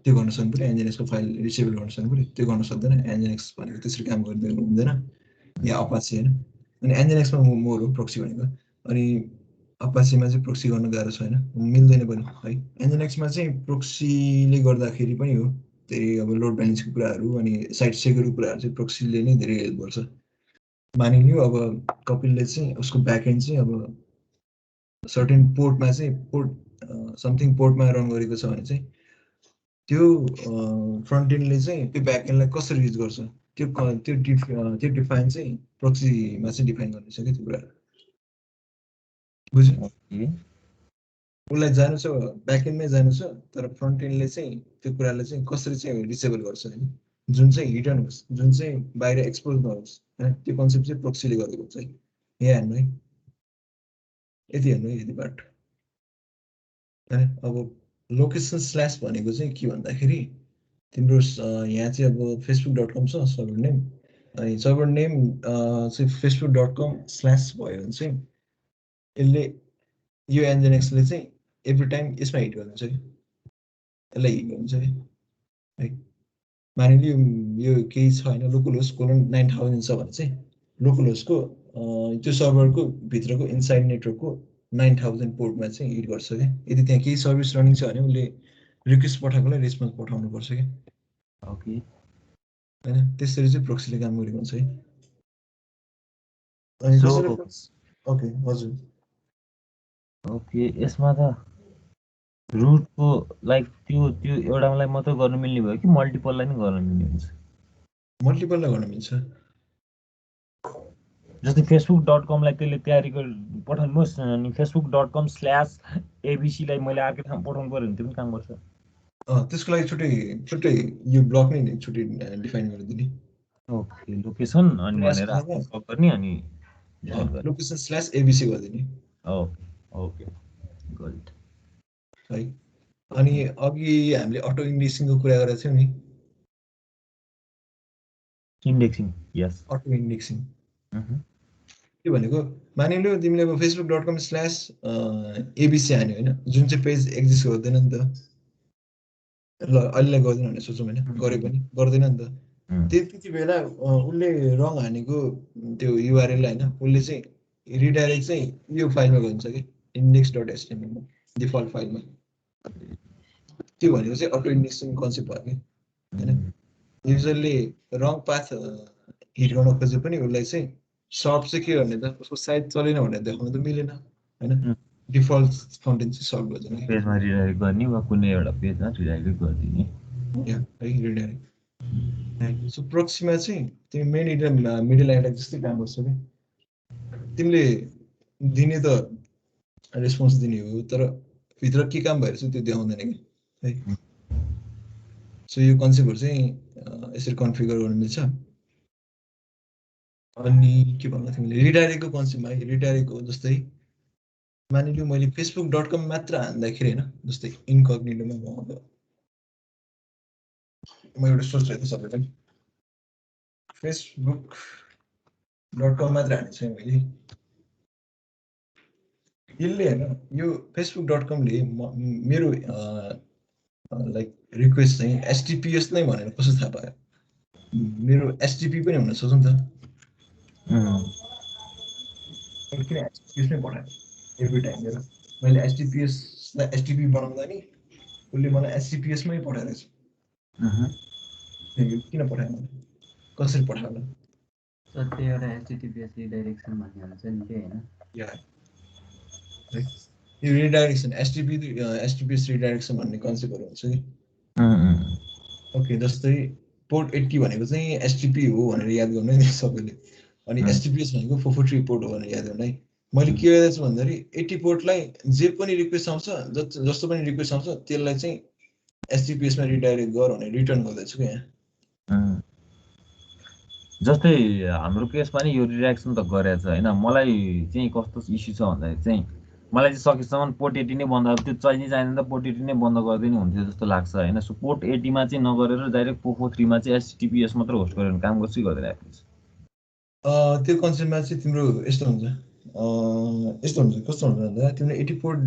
त्यो गर्न सक्नु पऱ्यो, एनजिएनएक्सको फाइल रिचेबल गर्न सक्नु पऱ्यो, त्यो गर्न सक्दैन। एनजिएनएक्स भनेको त्यसरी काम गर्दैन हुँदैन या अपाचे होइन। अनि एनजिएनएक्समा मोर हो प्रोक्सी भनेको। अनि अपाचेमा चाहिँ प्रोक्सी गर्न गाह्रो छ होइन, मिल्दैन पनि है। एनजिएनएक्समा चाहिँ प्रोक्सीले गर्दाखेरि पनि हो धेरै अब लोड ब्यालेन्सको कुराहरू अनि साइट सेक्युरिटीको कुराहरू चाहिँ प्रोक्सीले नै धेरै हेल्प गर्छ। मानिलियो अब कपिलले चाहिँ उसको ब्याकएन्ड चाहिँ अब सर्टेन पोर्टमा चाहिँ समथिङ पोर्टमा रन गरेको छ भने चाहिँ त्यो फ्रन्ट एन्डले चाहिँ त्यो ब्याक एन्डलाई कसरी युज गर्छ त्यो डिफाइन चाहिँ प्रोक्सीमा चाहिँ डिफाइन गर्नेछ कि त्यो कुरा। बुझ्यो? उसलाई जानु छ ब्याकएन्डमै जानु छ तर फ्रन्ट एन्डले चाहिँ त्यो कुरालाई चाहिँ कसरी चाहिँ डिसेबल गर्छ होइन जुन चाहिँ हिडन होस् जुन चाहिँ बाहिर एक्सपोज नहोस् होइन त्यो कन्सेप्ट चाहिँ प्रोक्सीले गरेको हुन्छ है यहाँ हेर्नु है यति हेर्नु है यति पार्ट होइन अब लोकेसन स्ल्यास भनेको चाहिँ के भन्दाखेरि तिम्रो यहाँ चाहिँ अब facebook.com छ सर्भर नेम अनि सर्भर नेम चाहिँ facebook.com स्ल्यास भयो भने चाहिँ यसले यो एनजेनएक्सले चाहिँ एभ्री टाइम यसमा हिट गर्नुहुन्छ कि यसलाई हिट गर्नुहुन्छ कि है मानिलियो यो केही छ होइन लोकल होस्ट कोलन 9000 छ भने चाहिँ लोकल होस्टको त्यो सर्भरको भित्रको इनसाइड नेटवर्कको 9000 पोर्टमा चाहिँ हिट गर्छ क्या यदि त्यहाँ केही सर्भिस रनिङ छ भने उसले रिक्वेस्ट पठाएकोलाई रेस्पोन्स पठाउनुपर्छ क्या ओके होइन त्यसरी चाहिँ प्रोक्सीले काम गरेको हुन्छ है अनि ओके हजुर ओके यसमा त रुटको लाइक त्यो एउटालाई मात्रै गर्न मिल्ने भयो कि मल्टिपललाई नै गर्न मिल्ने हुन्छ मल्टिपललाई गर्न मिल्छ जस्तै facebook.com लाई त्यसले तयारी गरी पठाउनुहोस् अनि facebook.com/abc लाई मैले अर्कै ठाउँ पठाउनु पर्यो भने त्यो पनि काम गर्छ त्यसको लागि छुट्टै यो ब्लक नै छुट्टै डिफाइन गरिदिने ओके लोकेसन अनि भनेर ब्लक गर्ने अनि लोकेसन /abc गरिदिने ओके ओके गट इट है अनि अघि हामीले अटो इन्डेक्सिङको कुरा गरेका थियौँ नि इन्डेक्सिङ यस अटो इन्डेक्सिङ के भनेको मानिलियो तिमीले अब facebook.com/abc हान्यो होइन जुन चाहिँ पेज एक्जिस्ट गर्दैन नि त ल अहिले गर्दैन भनेर सोचौँ होइन गरे पनि गर्दैन नि त त्यति बेला उसले रङ हानेको त्यो युआरएल होइन उसले चाहिँ रिडाइरेक्ट चाहिँ यो फाइलमा गरिदिन्छ कि index.html मा डिफल्ट फाइलमा त्यो भनेको चाहिँ अटो इन्डेक्सिङ कन्सेप्ट भयो कि होइन युजरले रङ पाथ हिट गर्न खोजे पनि उसलाई चाहिँ सर्भ चाहिँ के गर्ने त उसको साइट चलेन भनेर देखाउन त मिलेन होइन डिफल्ट कन्टेन्ट चाहिँ सर्भ गर्दैन पेजमा रिडाइरेक्ट गर्ने वा कुनै एउटा पेजमा रिडाइरेक्ट गरिदिने है रिडाइरेक्ट सो प्रोक्सीमा चाहिँ तिमी मेन मिडल एटक जस्तै काम गर्छ कि तिमीले दिने त रेस्पोन्स दिने हो तर भित्र के काम भइरहेछ त्यो देखाउँदैन कि है सो यो कन्सेप्टहरू चाहिँ यसरी कन्फिगर गर्न मिल्छ अनि के भन्नु तिमीले रिडाइरेक्टको कन्सेप्टमा रिडाइरेक्टको जस्तै मानिलियो मैले facebook.com मात्र हान्दाखेरि होइन जस्तै इन्कग्निटोमा म एउटा सोचिरहेको सबै पनि facebook.com मात्र हानेको छु मैले यसले होइन यो facebook.com ले मेरो लाइक रिक्वेस्ट चाहिँ HTTPS नै भनेर कसो थाहा पायो मेरो HTTP पनि हुन सक्छ नि त किन HTTPS नै पठाएँ एभ्री टाइम हेर मैले HTTPSलाई HTTP बनाउँदा नि उसले मलाई HTTPS मै पठाइरहेछ किन पठाएँ मलाई कसरी पठायो होला सर त्यो एउटा HTTPS रिडाइरेक्सन भन्ने हुन्छ नि के होइन यो रिडाइरेक्सन HTTPS रिडाइरेक्सन भन्ने कन्सेप्टहरू हुन्छ कि ओके जस्तै पोर्ट 80 भनेको चाहिँ HTTP हो भनेर याद गर्नु नि सबैले अनि HTTPS भनेको 443 पोर्ट हो भनेर याद गर्नु है मैले के गरेको छु भन्दाखेरि 80 पोर्टलाई जे पनि रिक्वेस्ट आउँछ जस्तो पनि रिक्वेस्ट आउँछ त्यसलाई चाहिँ HTTPS मा रिडाइरेक्ट गर भनेर रिटर्न गर्दैछु कि यहाँ जस्तै हाम्रो केसमा नि यो रिडाइरेक्सन त गरेछ हैन मलाई चाहिँ कस्तो इस्यु छ भन्दाखेरि चाहिँ मलाई चाहिँ सकेसम्म पोर्ट 80 नै बन्द त्यो चाहिने चाहिँदैन त पोर्ट 80 नै बन्द गर्दिनु हुन्थ्यो जस्तो लाग्छ हैन सो पोर्ट 80 मा चाहिँ नगरेर डाइरेक्ट 443 मा चाहिँ HTTPS मात्र होस्ट गरेर काम गर्छु गर्दैन एप्लिकेसन त्यो कन्सेप्टमा चाहिँ तिम्रो यस्तो हुन्छ कस्तो हुन्छ भन्दा तिमीले 80 पोर्ट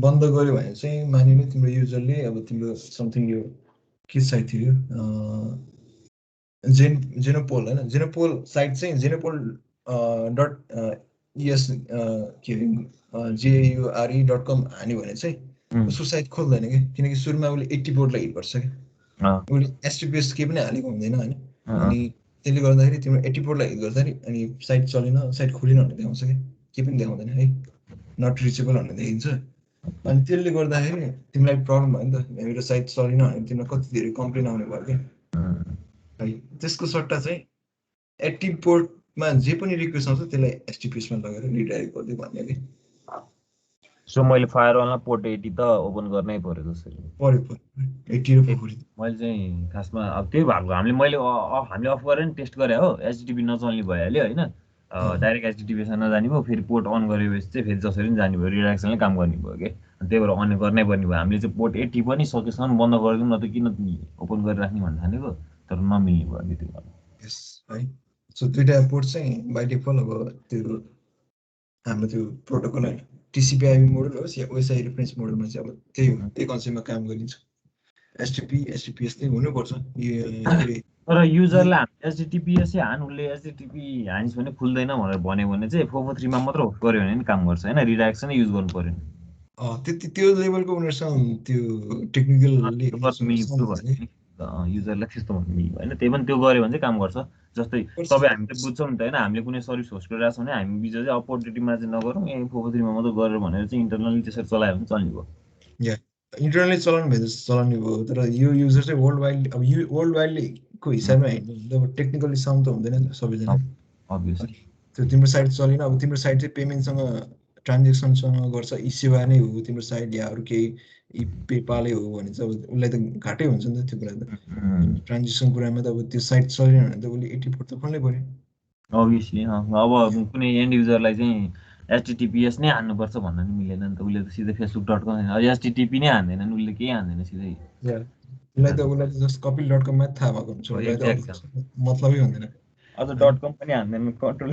बन्द गर्यो भने चाहिँ मानिलिनु तिम्रो युजरले अब तिम्रो समथिङ यो के साइट थियो जेनोपोल होइन जेनोपोल साइट चाहिँ jenopol.es के अरे JURE.com हान्यो भने चाहिँ उसको साइट खोल्दैन कि किनकि सुरुमा उसले 80 पोर्टलाई हिट गर्छ कि उसले HTTPS केही पनि हालेको हुँदैन होइन अनि त्यसले गर्दाखेरि तिम्रो 80 पोर्टलाई हिट गर्दाखेरि अनि साइट चलेन साइट खोलेन भनेर देखाउँछ कि केही पनि देखाउँदैन है नट रिचेबल भनेर देखिन्छ अनि त्यसले गर्दाखेरि तिमीलाई प्रब्लम भयो नि त मेरो साइट चलेन भने तिमीलाई कति धेरै कम्प्लेन आउने भयो कि है त्यसको सट्टा चाहिँ 80 पोर्टमा जे पनि रिक्वेस्ट आउँछ त्यसलाई HTTPS मा लगेर रिडाइरेक्ट गरिदियो भन्ने कि सो मैले फायरवालमा पोर्ट 80 त ओपन गर्नै पर्यो जसरी पऱ्यो 80 र 440 मैले चाहिँ खासमा अब त्यही भएको हामीले अफ गरेर नि टेस्ट गरे हो एचटिटीपी नचल्ने भइहाल्यो होइन डाइरेक्ट एचटिटीपीसँग नजाने भयो फेरि पोर्ट अन गरेपछि चाहिँ फेरि जसरी पनि जाने भयो रिडाक्सनले काम गर्ने भयो कि त्यही भएर अन गर्नै पर्ने भयो हामीले चाहिँ पोर्ट 80 पनि सकेसम्म बन्द गरिदिउँ न त किन ओपन गरिराख्ने भन्नु थालेको तर नमिल्ने भयो कि त्यो यस है सो दुईटा पोर्ट चाहिँ बाइ डिफल्ट अब त्यो हाम्रो त्यो प्रोटोकल होइन टिसिपी आइपी मोडल होस् या ओएसआई रेफरेन्स मोडलमा चाहिँ अब त्यही कन्सेप्टमा काम गरिन्छ एचटिटीपीएस चाहिँ हुनुपर्छ तर युजरले हामी एचटिटीपीएसै हान उसले एचटिटीपी हानिस् भने खुल्दैन भनेर भन्यो भने चाहिँ 443 मा मात्र होस्ट गर्यो भने नि काम गर्छ होइन रिडाक्सन युज गर्नु पर्यो त्यति त्यो लेभलको उनीहरूसँग त्यो टेक्निकली युजरलाई त्यस्तो भन्नु मिल्यो होइन त्यही पनि त्यो गऱ्यो भने चाहिँ काम गर्छ जस्तै तपाईँ हामी त बुझ्छौँ नि त होइन हामीले कुनै सर्भिस होस्ट गरिरहेको छौँ भने हामी बिच चाहिँ अपोर्चुनिटीमा चाहिँ नगरौँ यहीँ 443 मा मात्र गरेर भनेर चाहिँ इन्टरनली त्यसरी चलायो भने चल्ने भयो इन्टरनली चलाउनु भयो चलाउने भयो तर यो युजर चाहिँ वर्ल्ड वाइड अब वर्ल्ड वाइडको हिसाबमा हेर्नु अब टेक्निकली साउन्ड त हुँदैन नि त सबैजना अभियसली त्यो तिम्रो साइट चलेन अब तिम्रो साइट चाहिँ पेमेन्टसँग ट्रान्जेक्सनसँग गर्छ ई सेवा नै हो तिम्रो साइट या अरू केही पेपालै हो भने चाहिँ अब उसलाई त घाटै हुन्छ नि त त्यो कुरा त ट्रान्जेक्सन कुरामा त अब त्यो साइट चलेन भने त उसले 80 पोर्ट त खोल्नै पर्यो अभियसली अब कुनै एन्ड युजरलाई चाहिँ एचटिटीपीएस नै हान्नुपर्छ भन्न नि मिलेन नि त उसले त सिधै facebook.com एचटिटीपी नै हान्दैन नि उसले केही हान्दैन सिधै उसलाई त जस्ट कपिल.com मा थाहा भएको हुन्छ मतलबै हुँदैन अझ .com पनि हान्दैन कन्ट्रोल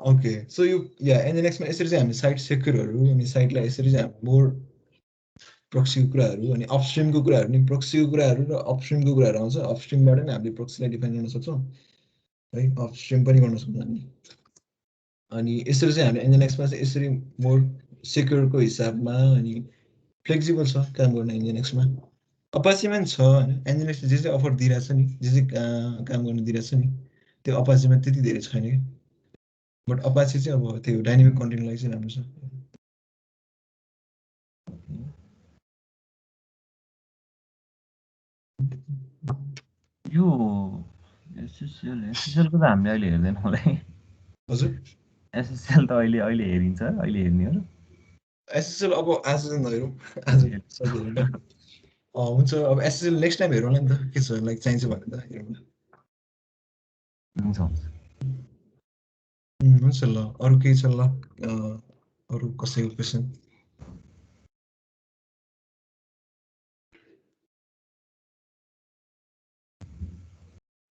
ओके सो यो एनएनएक्समा यसरी चाहिँ हामी साइट सेक्युरहरू अनि साइटलाई यसरी चाहिँ हामी मोर प्रोक्सीको कुराहरू अनि अपस्ट्रिमको कुराहरू नि प्रोक्सीको कुराहरू र अपस्ट्रिमको कुराहरू आउँछ अपस्ट्रिमबाट नै हामीले प्रोक्सीलाई डिफाइन गर्न सक्छौँ है अपस्ट्रिम पनि गर्न सक्छौँ हामी अनि यसरी चाहिँ हामीले एनएनएक्समा चाहिँ यसरी मोर सेक्युरको हिसाबमा अनि फ्लेक्सिबल छ काम गर्ने एनएनएक्समा अपाचीमा पनि छ होइन एनएनएक्सले जे चाहिँ अफर दिइरहेछ नि जे चाहिँ काम गर्न दिइरहेछ नि त्यो अपाचीमा त्यति धेरै छैन कि बट अपाची चाहिँ अब त्यो डाइनामिक कन्टेन्टलाई चाहिँ राम्रो छ यो एसएसएलको त हामीले अहिले हेर्दैन होला है हजुर एसएसएल त अहिले हेरिन्छ अहिले हेर्ने हो एसएसएल अब आज चाहिँ नहेरौँ आज हुन्छ अब एसएसएल नेक्स्ट टाइम हेरौँ नि त के छ लाइक चाहिन्छ भने त हेरौँ हुन्छ ल अरू केही छ ल अरू कसैको क्वेसन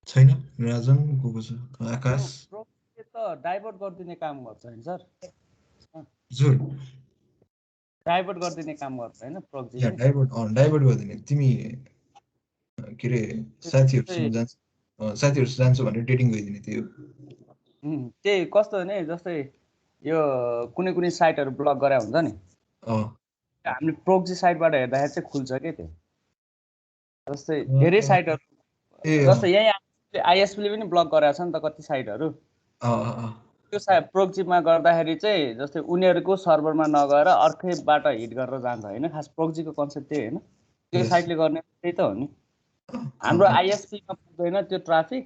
छैन राजन को छ आकाश त डाइभर्ट गरिदिने काम गर्छ हैन सर हजुर डाइभर्ट गरिदिने काम गर्छ हैन प्रोक्सी या डाइभर्ट गरिदिने तिमी के रे साथीहरुसँग जान्छ भनेर डेटिङ गरिदिने त्यो त्यही कस्तो भने जस्तै यो कुनै साइटहरु ब्लक गरे हुन्छ नि हामीले प्रोक्सी साइटबाट हेर्दाखेरि चाहिँ खुल्छ के त्यो जस्तै धेरै साइटहरु जस्तै यही आईएसपीले पनि ब्लक गरेको छ नि त कति साइटहरु त्यो प्रोक्सीमा गर्दाखेरि चाहिँ जस्तै उनीहरुको सर्भरमा नगएर अर्कैबाट हिट गरेर जान्छ हैन खास प्रोक्सीको कन्सेप्ट त्यही हैन त्यो साइटले गर्ने त्यही त हो नि हाम्रो आईएसपीमा पुग्दैन त्यो ट्राफिक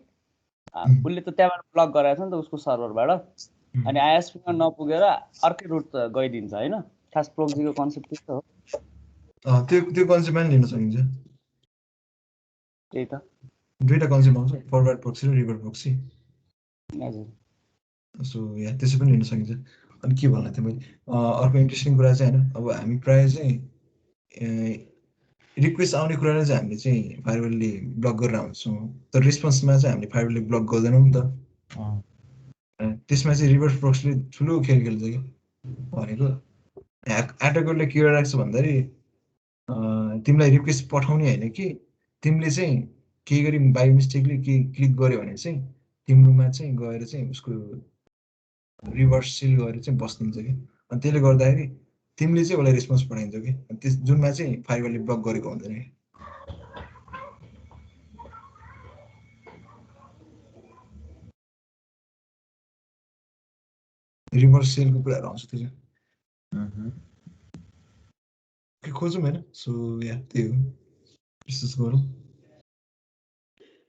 उसले त त्यहाँबाट ब्लक गराएको छ नि त उसको सर्भरबाट अनि आईएसपीमा नपुगेर अर्कै रुट गइदिन्छ हैन खास प्रोक्सीको कन्सेप्ट त्यही त हो त्यो कन्सेप्टमा लिन सकिन्छ त्यही त दुईटा कन्सेप्ट आउँछ फरवर्ड प्रोक्सी र रिभर्स प्रोक्सी हजुर सो या त्यसै पनि लिन सकिन्छ अनि के भन्नु थियो मैले अर्को इन्ट्रेस्टिङ कुरा चाहिँ हैन अब हामी प्राय चाहिँ रिक्वेस्ट आउने कुरालाई चाहिँ हामीले चाहिँ फायरवलले ब्लक गरेर आउँछौँ तर रेस्पोन्समा चाहिँ हामीले फायरवलले ब्लक गर्दैनौँ नि त त्यसमा चाहिँ रिभर्स प्रोक्सीले ठुलो खेल खेल्छ कि भनेको एटाकरले के गरिरहेको छ भन्दाखेरि तिमीलाई रिक्वेस्ट पठाउने होइन कि तिमीले चाहिँ केही गरी बाई मिस्टेकले के क्लिक गर्यो भने चाहिँ तिम्रोमा चाहिँ गएर चाहिँ उसको रिभर्स सिल गरेर चाहिँ बस्दिन्छ कि अनि त्यसले गर्दाखेरि तिमीले चाहिँ उसलाई रेस्पोन्स पठाइन्छ कि त्यस जुनमा चाहिँ फायरवलले ब्लक गरेको हुँदैन कि रिभर्स सेलको कुराहरू आउँछ त्यो के खोजौँ होइन सो या त्यही हो विशेष गरौँ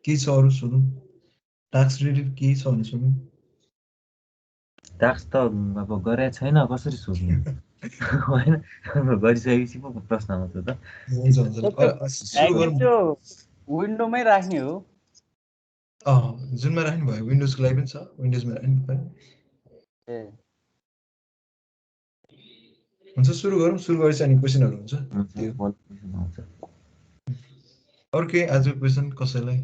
केही छ अरू सुनौँ टास्क रिलेटेड केही छ भने सुनौँ टास्क त अब गरेको छैन कसरी सोध्नु होइन गरिसकेपछि पो प्रश्न आउँछ त हुन्छ हुन्छ सुरु एक्चुअली गरौँ। त्यो विन्डोमै राख्ने हो। जुनमा राख्नु भयो, विन्डोजको लागि पनि छ, विन्डोजमा राख्नु भयो। ए हुन्छ सुरु गरौँ, सुरु गरेपछि अनि क्वेसनहरू हुन्छ। त्यो आउँछ अरू केही आजको क्वेसन कसैलाई?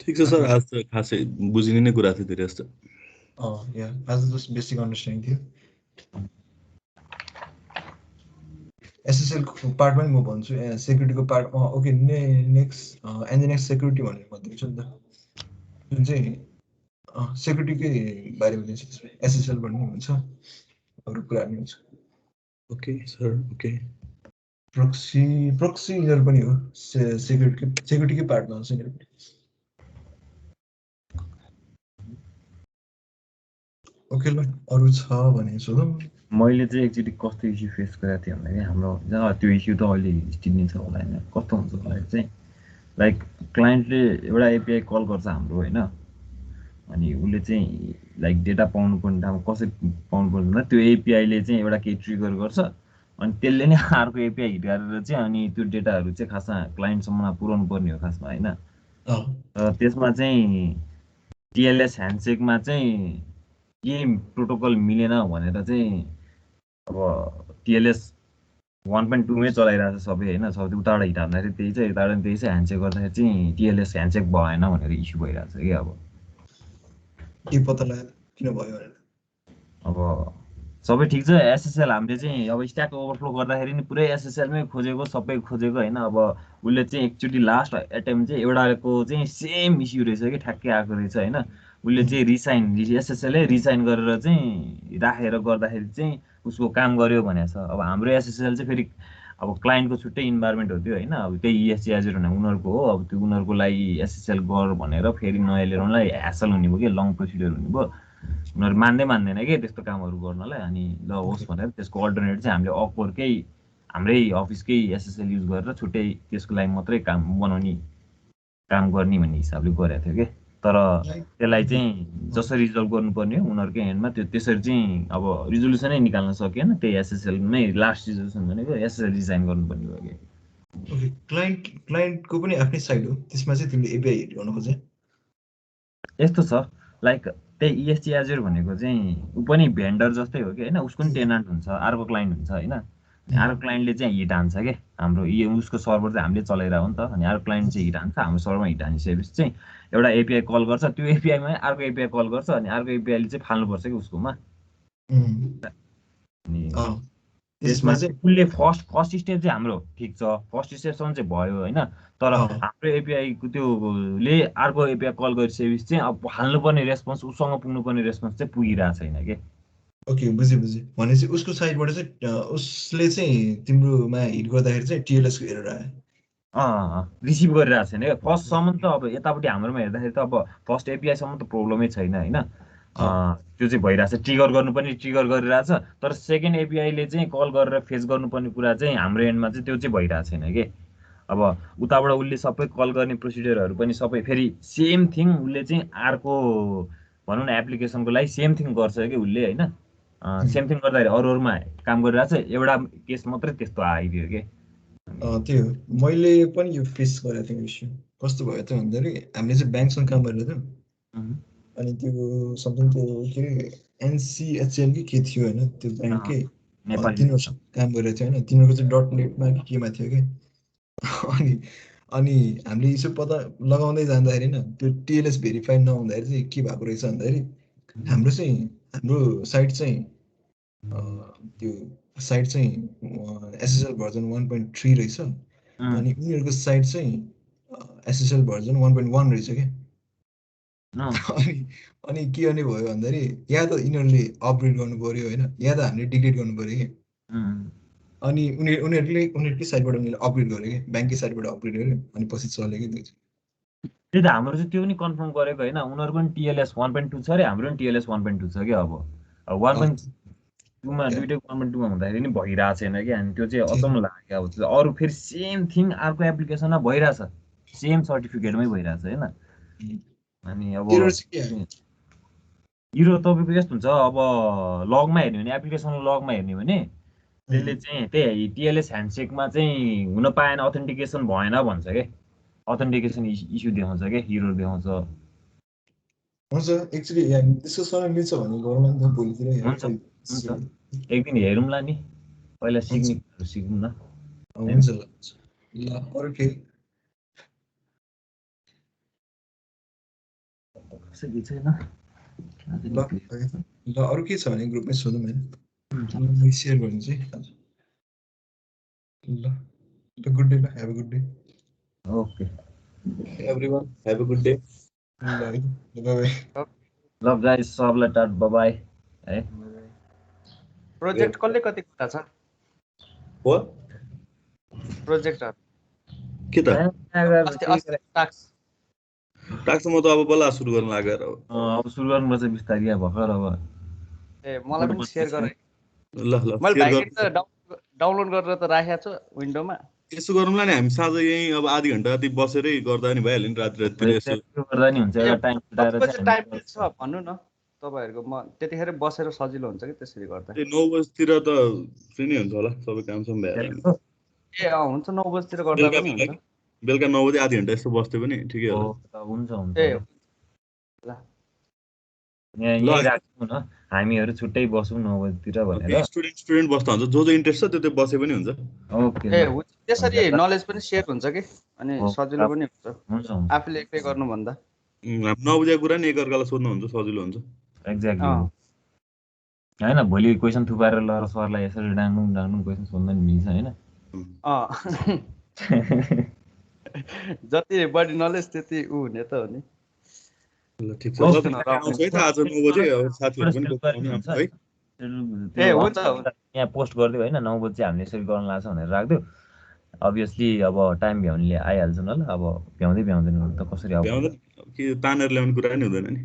ठिक छ सर, आज त खासै बुझिने नै कुरा थियो धेरै जस्तो। या आज जस्ट बेसिक अन्डरस्ट्यान्डिङ थियो। एसएसएलको पार्टमा नि म भन्छु, सेक्युरिटीको पार्ट ओके। नेक्स्ट एनजिनियरिङ सेक्युरिटी भनेर म दिन्छु नि त, जुन चाहिँ सेक्युरिटीकै बारेमा दिन्छु। त्यसमा एसएसएल भन्ने हुन्छ, अरू कुराहरू पनि हुन्छ। Okay sir, okay. प्रक्सी यिनीहरू पनि हो, सेक्युरिटीकै पार्टमा हुन्छ यिनीहरू पनि। ओके ल, अरू छ भने सोधौँ। मैले चाहिँ एकचोटि कस्तो इस्यु फेस गरेको थिएँ भन्दाखेरि हाम्रो त्यो इस्यु त अहिले स्टिल नै छ होला होइन। कस्तो हुन्छ भन्दाखेरि चाहिँ लाइक क्लाइन्टले एउटा एपिआई कल गर्छ हाम्रो होइन, अनि उसले चाहिँ लाइक डेटा पाउनु पर्ने ठाउँमा कसरी पाउनु पर्ने भन्दा त्यो एपिआईले चाहिँ एउटा केही ट्रिगर गर्छ, अनि त्यसले नै अर्को एपिआई हिट गरेर चाहिँ अनि त्यो डेटाहरू चाहिँ खासमा क्लाइन्टसम्म पुर्याउनु पर्ने हो खासमा होइन। र त्यसमा चाहिँ टिएलएस ह्यान्डसेकमा चाहिँ के प्रोटोकल मिलेन भनेर चाहिँ अब टिएलएस 1.2मै चलाइरहेको छ सबै होइन। सबै उताबाट हिट हान्दाखेरि त्यही छ, यताबाट त्यही छ, ह्यान्डसेक गर्दाखेरि चाहिँ टिएलएस ह्यान्डसेक भएन भनेर इस्यु भइरहेको छ कि। अब के पत्ता लाग्यो किन भयो भनेर। अब सबै ठिक छ, एसएसएल हामीले चाहिँ अब स्ट्याक ओभरफ्लो गर्दाखेरि नि पुरै एसएसएलमै खोजेको सबै खोजेको होइन। अब उसले चाहिँ एकचोटि लास्ट एटेम्प चाहिँ एउटाको चाहिँ सेम इस्यु रहेछ कि ठ्याक्कै आएको रहेछ होइन। उसले चाहिँ रिसाइन एसएसएलले रिसाइन गरेर चाहिँ राखेर गर्दाखेरि चाहिँ उसको काम गर्यो भनेको छ। अब हाम्रो एसएसएल चाहिँ फेरि अब क्लाइन्टको छुट्टै इन्भाइरोमेन्ट हो त्यो होइन। अब त्यही इएससी एजुर भने उनीहरूको हो, अब त्यो उनीहरूको लागि एसएसएल गर भनेर फेरि नयाँ लिएर उनीहरूलाई ह्यासल हुने भयो कि लङ प्रोसिडियर हुने भयो। उनीहरू मान्दैन कि त्यस्तो कामहरू गर्नलाई। अनि ल होस् भनेर त्यसको अल्टरनेट चाहिँ हामीले अपवर्ककै हाम्रै अफिसकै एसएसएल युज गरेर छुट्टै त्यसको लागि मात्रै काम बनाउने काम गर्ने भन्ने हिसाबले गरेको थियो कि। तर त्यसलाई चाहिँ जसरी रिजल्भ गर्नुपर्ने हो उनीहरूकै ह्यान्डमा त्यो त्यसरी चाहिँ अब रिजोल्युसनै निकाल्न सकिएन। त्यही एसएसएलमै लास्ट रिजोल्युसन भनेको एसएसएल डिजाइन गर्नुपर्ने भयो कि। ओके, क्लाइन्टको पनि आफ्नै साइड हो, त्यसमा चाहिँ तिमीले एपिआई हिट गर्न खोजे। यस्तो छ लाइक त्यही इएससी एजुर भनेको चाहिँ ऊ पनि भेन्डर जस्तै हो कि होइन। उसको पनि टेनान्ट हुन्छ, अर्को क्लाइन्ट हुन्छ होइन। अर्को क्लाइन्टले चाहिँ हिट हान्छ कि हाम्रो उसको सर्भर चाहिँ हामीले चलाइरहेको हो नि त। अनि अर्को क्लाइन्ट चाहिँ हिट हान्छ, हाम्रो सर्भरमा हिट हानिसकेपछि चाहिँ एउटा एपिआई कल गर्छ, त्यो एपिआईमा अर्को एपिआई कल गर्छ, अनि अर्को एपिआईले चाहिँ फाल्नुपर्छ कि उसकोमा। अनि त्यसमा चाहिँ उसले फर्स्ट स्टेप चाहिँ हाम्रो ठिक छ, फर्स्ट स्टेपसम्म चाहिँ भयो होइन। तर हाम्रो एपिआईको त्योले अर्को एपिआई कल गरिसकेपछि चाहिँ अब हाल्नुपर्ने रेस्पोन्स उसँग पुग्नुपर्ने रेस्पोन्स चाहिँ पुगिरहेको छैन कि। ओके, बुझेँ। भनेपछि उसको साइडबाट चाहिँ उसले चाहिँ तिम्रोमा हिट गर्दाखेरि चाहिँ टिएलएसको एरर आयो, रिसिभ गरिरहेको छैन क्या फर्स्टसम्म त। अब यतापट्टि हाम्रोमा हेर्दाखेरि त अब फर्स्ट एपिआईसम्म त प्रब्लमै छैन होइन। त्यो चाहिँ भइरहेछ, ट्रिगर गर्नुपर्ने ट्रिगर गरिरहेछ। तर सेकेन्ड एपिआईले चाहिँ कल गरेर फेस गर्नुपर्ने कुरा चाहिँ हाम्रो एन्डमा चाहिँ त्यो चाहिँ भइरहेको छैन कि। अब उताबाट उसले सबै कल गर्ने प्रोसिडियरहरू पनि सबै फेरि सेम थिङ उसले चाहिँ अर्को भनौँ न एप्लिकेसनको लागि सेम थिङ गर्छ कि उसले होइन। सेम थिङ गर्दाखेरि अरूमा काम गरिरहेछ, एउटा केस मात्रै त्यस्तो आइदियो कि। त्यो मैले पनि यो फेस गरेको थिएँ इस्यु। कस्तो भयो त भन्दाखेरि हामीले चाहिँ ब्याङ्कसँग काम गरेको थियौँ, अनि त्यो समथिङ त्यो के अरे एनसिएचएम कि के थियो होइन, त्यो ब्याङ्ककै तिनीहरूसँग काम गरेको थियो होइन। तिनीहरूको चाहिँ .netमा कि केमा थियो कि। अनि हामीले यसो पत्ता लगाउँदै जाँदाखेरि होइन, त्यो टिएलएस भेरिफाई नहुँदाखेरि चाहिँ के भएको रहेछ भन्दाखेरि हाम्रो साइट चाहिँ त्यो साइट चाहिँ एसएसएल भर्जन 1.3 रहेछ, अनि उनीहरूको साइट चाहिँ एसएसएल भर्जन 1.1 रहेछ क्या। अनि के गर्ने भयो भन्दाखेरि या त यिनीहरूले अपग्रेड गर्नु पर्यो होइन, या त हामीले डिग्रेड गर्नु पर्यो कि। अनि उनीहरूकै साइडबाट उनीहरूले अपग्रेड गर्यो कि, ब्याङ्ककै साइडबाट अपग्रेड गर्यो, अनि पछि चल्यो कि त्यो चाहिँ। त्यही त हाम्रो चाहिँ त्यो पनि कन्फर्म गरेको होइन। उनीहरूको पनि टिएलएस 1.2 छ अरे, हाम्रो पनि टिएलएस 1.2 छ क्या। अब 1.2मा दुइटै 1.2मा हुँदाखेरि नि भइरहेको छैन कि। अनि त्यो चाहिँ अचम्म लाग्यो। अब अरू फेरि सेम थिङ अर्को एप्लिकेसनमा भइरहेछ, सेम सर्टिफिकेटमै भइरहेछ होइन। अनि अब हिरो तपाईँको यस्तो हुन्छ अब लगमा हेर्ने भने एप्लिकेसन लगमा हेर्ने भने त्यसले चाहिँ त्यही टिएलएस ह्यान्डसेकमा चाहिँ हुन पाएन अथेन्टिकेसन भएन भन्छ क्या अथेन्टिकेसन इस्यु देखाउँछ क्या हिरो देखाउँछ हुन्छ एक्चुअली हामी त्यसको समय मिल्छ भने गरौँला नि त भोलितिर हुन्छ एक दिन हेरौँला नि पहिला सिक्ने सिकौँ न हुन्छ ल अरू केही छैन ल अरू के छ भने ग्रुपमै सोधौँ होइन सेयर गर्नु चाहिँ आज ल गुड डे ल have a good day okay everyone have a good day ल बाई ल गाइस सबलाई टाट बाई है प्रोजेक्ट कसले कति कुरा छ हो प्रोजेक्टहरु के त टाक्स म त अब बल्ल सुरु गर्न लागेर अब सुरु गर्नुपर्छ बिस्तारै भर्खर अब ए मलाई पनि शेयर गरे ल मैले भाइले त डाउनलोड गरेर त राखेको छु विन्डोमा यसो गरौँला नि हामी साँझ यही अब आधी घण्टा जति बसेरै गर्दा नि भइहाल्यो नि राततिर यसो गर्दा नि हुन्छ एउटा टाइम मिलाएर टाइम छ भन्नु न तपाईहरुको म त्यतिखेर बसेर सजिलो हुन्छ कि त्यसरी गर्दा 9 बजेतिर त फ्री नै हुन्छ होला सबै काम सम भएर ए हुन्छ 9 बजेतिर गर्दा पनि हुन्छ बेलुका 9 बजे आधी घण्टा यस्तो बस्दै पनि ठिकै होला हुन्छ हुन्छ ए ल यही राख्छौँ न हामीहरु छुट्टै बसौँ 9 बजेतिर भनेर स्टुडेन्ट बस्दा हुन्छ जो इन्ट्रेस्ट छ त्यो बसे पनि हुन्छ ओके ए त्यसरी नलेज पनि शेयर हुन्छ कि अनि सजिलो पनि हुन्छ आफूले एक्लै गर्नु भन्दा 9 बजेको कुरा नि एकअर्कालाई सोध्नु हुन्छ सजिलो हुन्छ एक्ज्याक्टली हैन भोलि क्वेशन थुपारेर लएर सरलाई यसरी डाङडुङ क्वेशन सोध्न नि मिल्छ हैन जति बढी नलेज त्यति उ हुने त हो नि ल ठीक छ आज 9 बजे साथीहरु पनि आउँछ है ए हुन्छ यहाँ पोस्ट गर्दियो हैन 9 बजे हामीले यसरी गर्न लाग्छ भनेर राख्दियो अभियसली अब टाइम भ्याउनेले आइहाल्छ न ल अब भ्याउँदैन त कसरी आउँछ के तानेर ल्याउने कुरा नि हुँदैन नि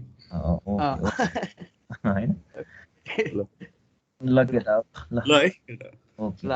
हैन ल केटा ल है ओके ल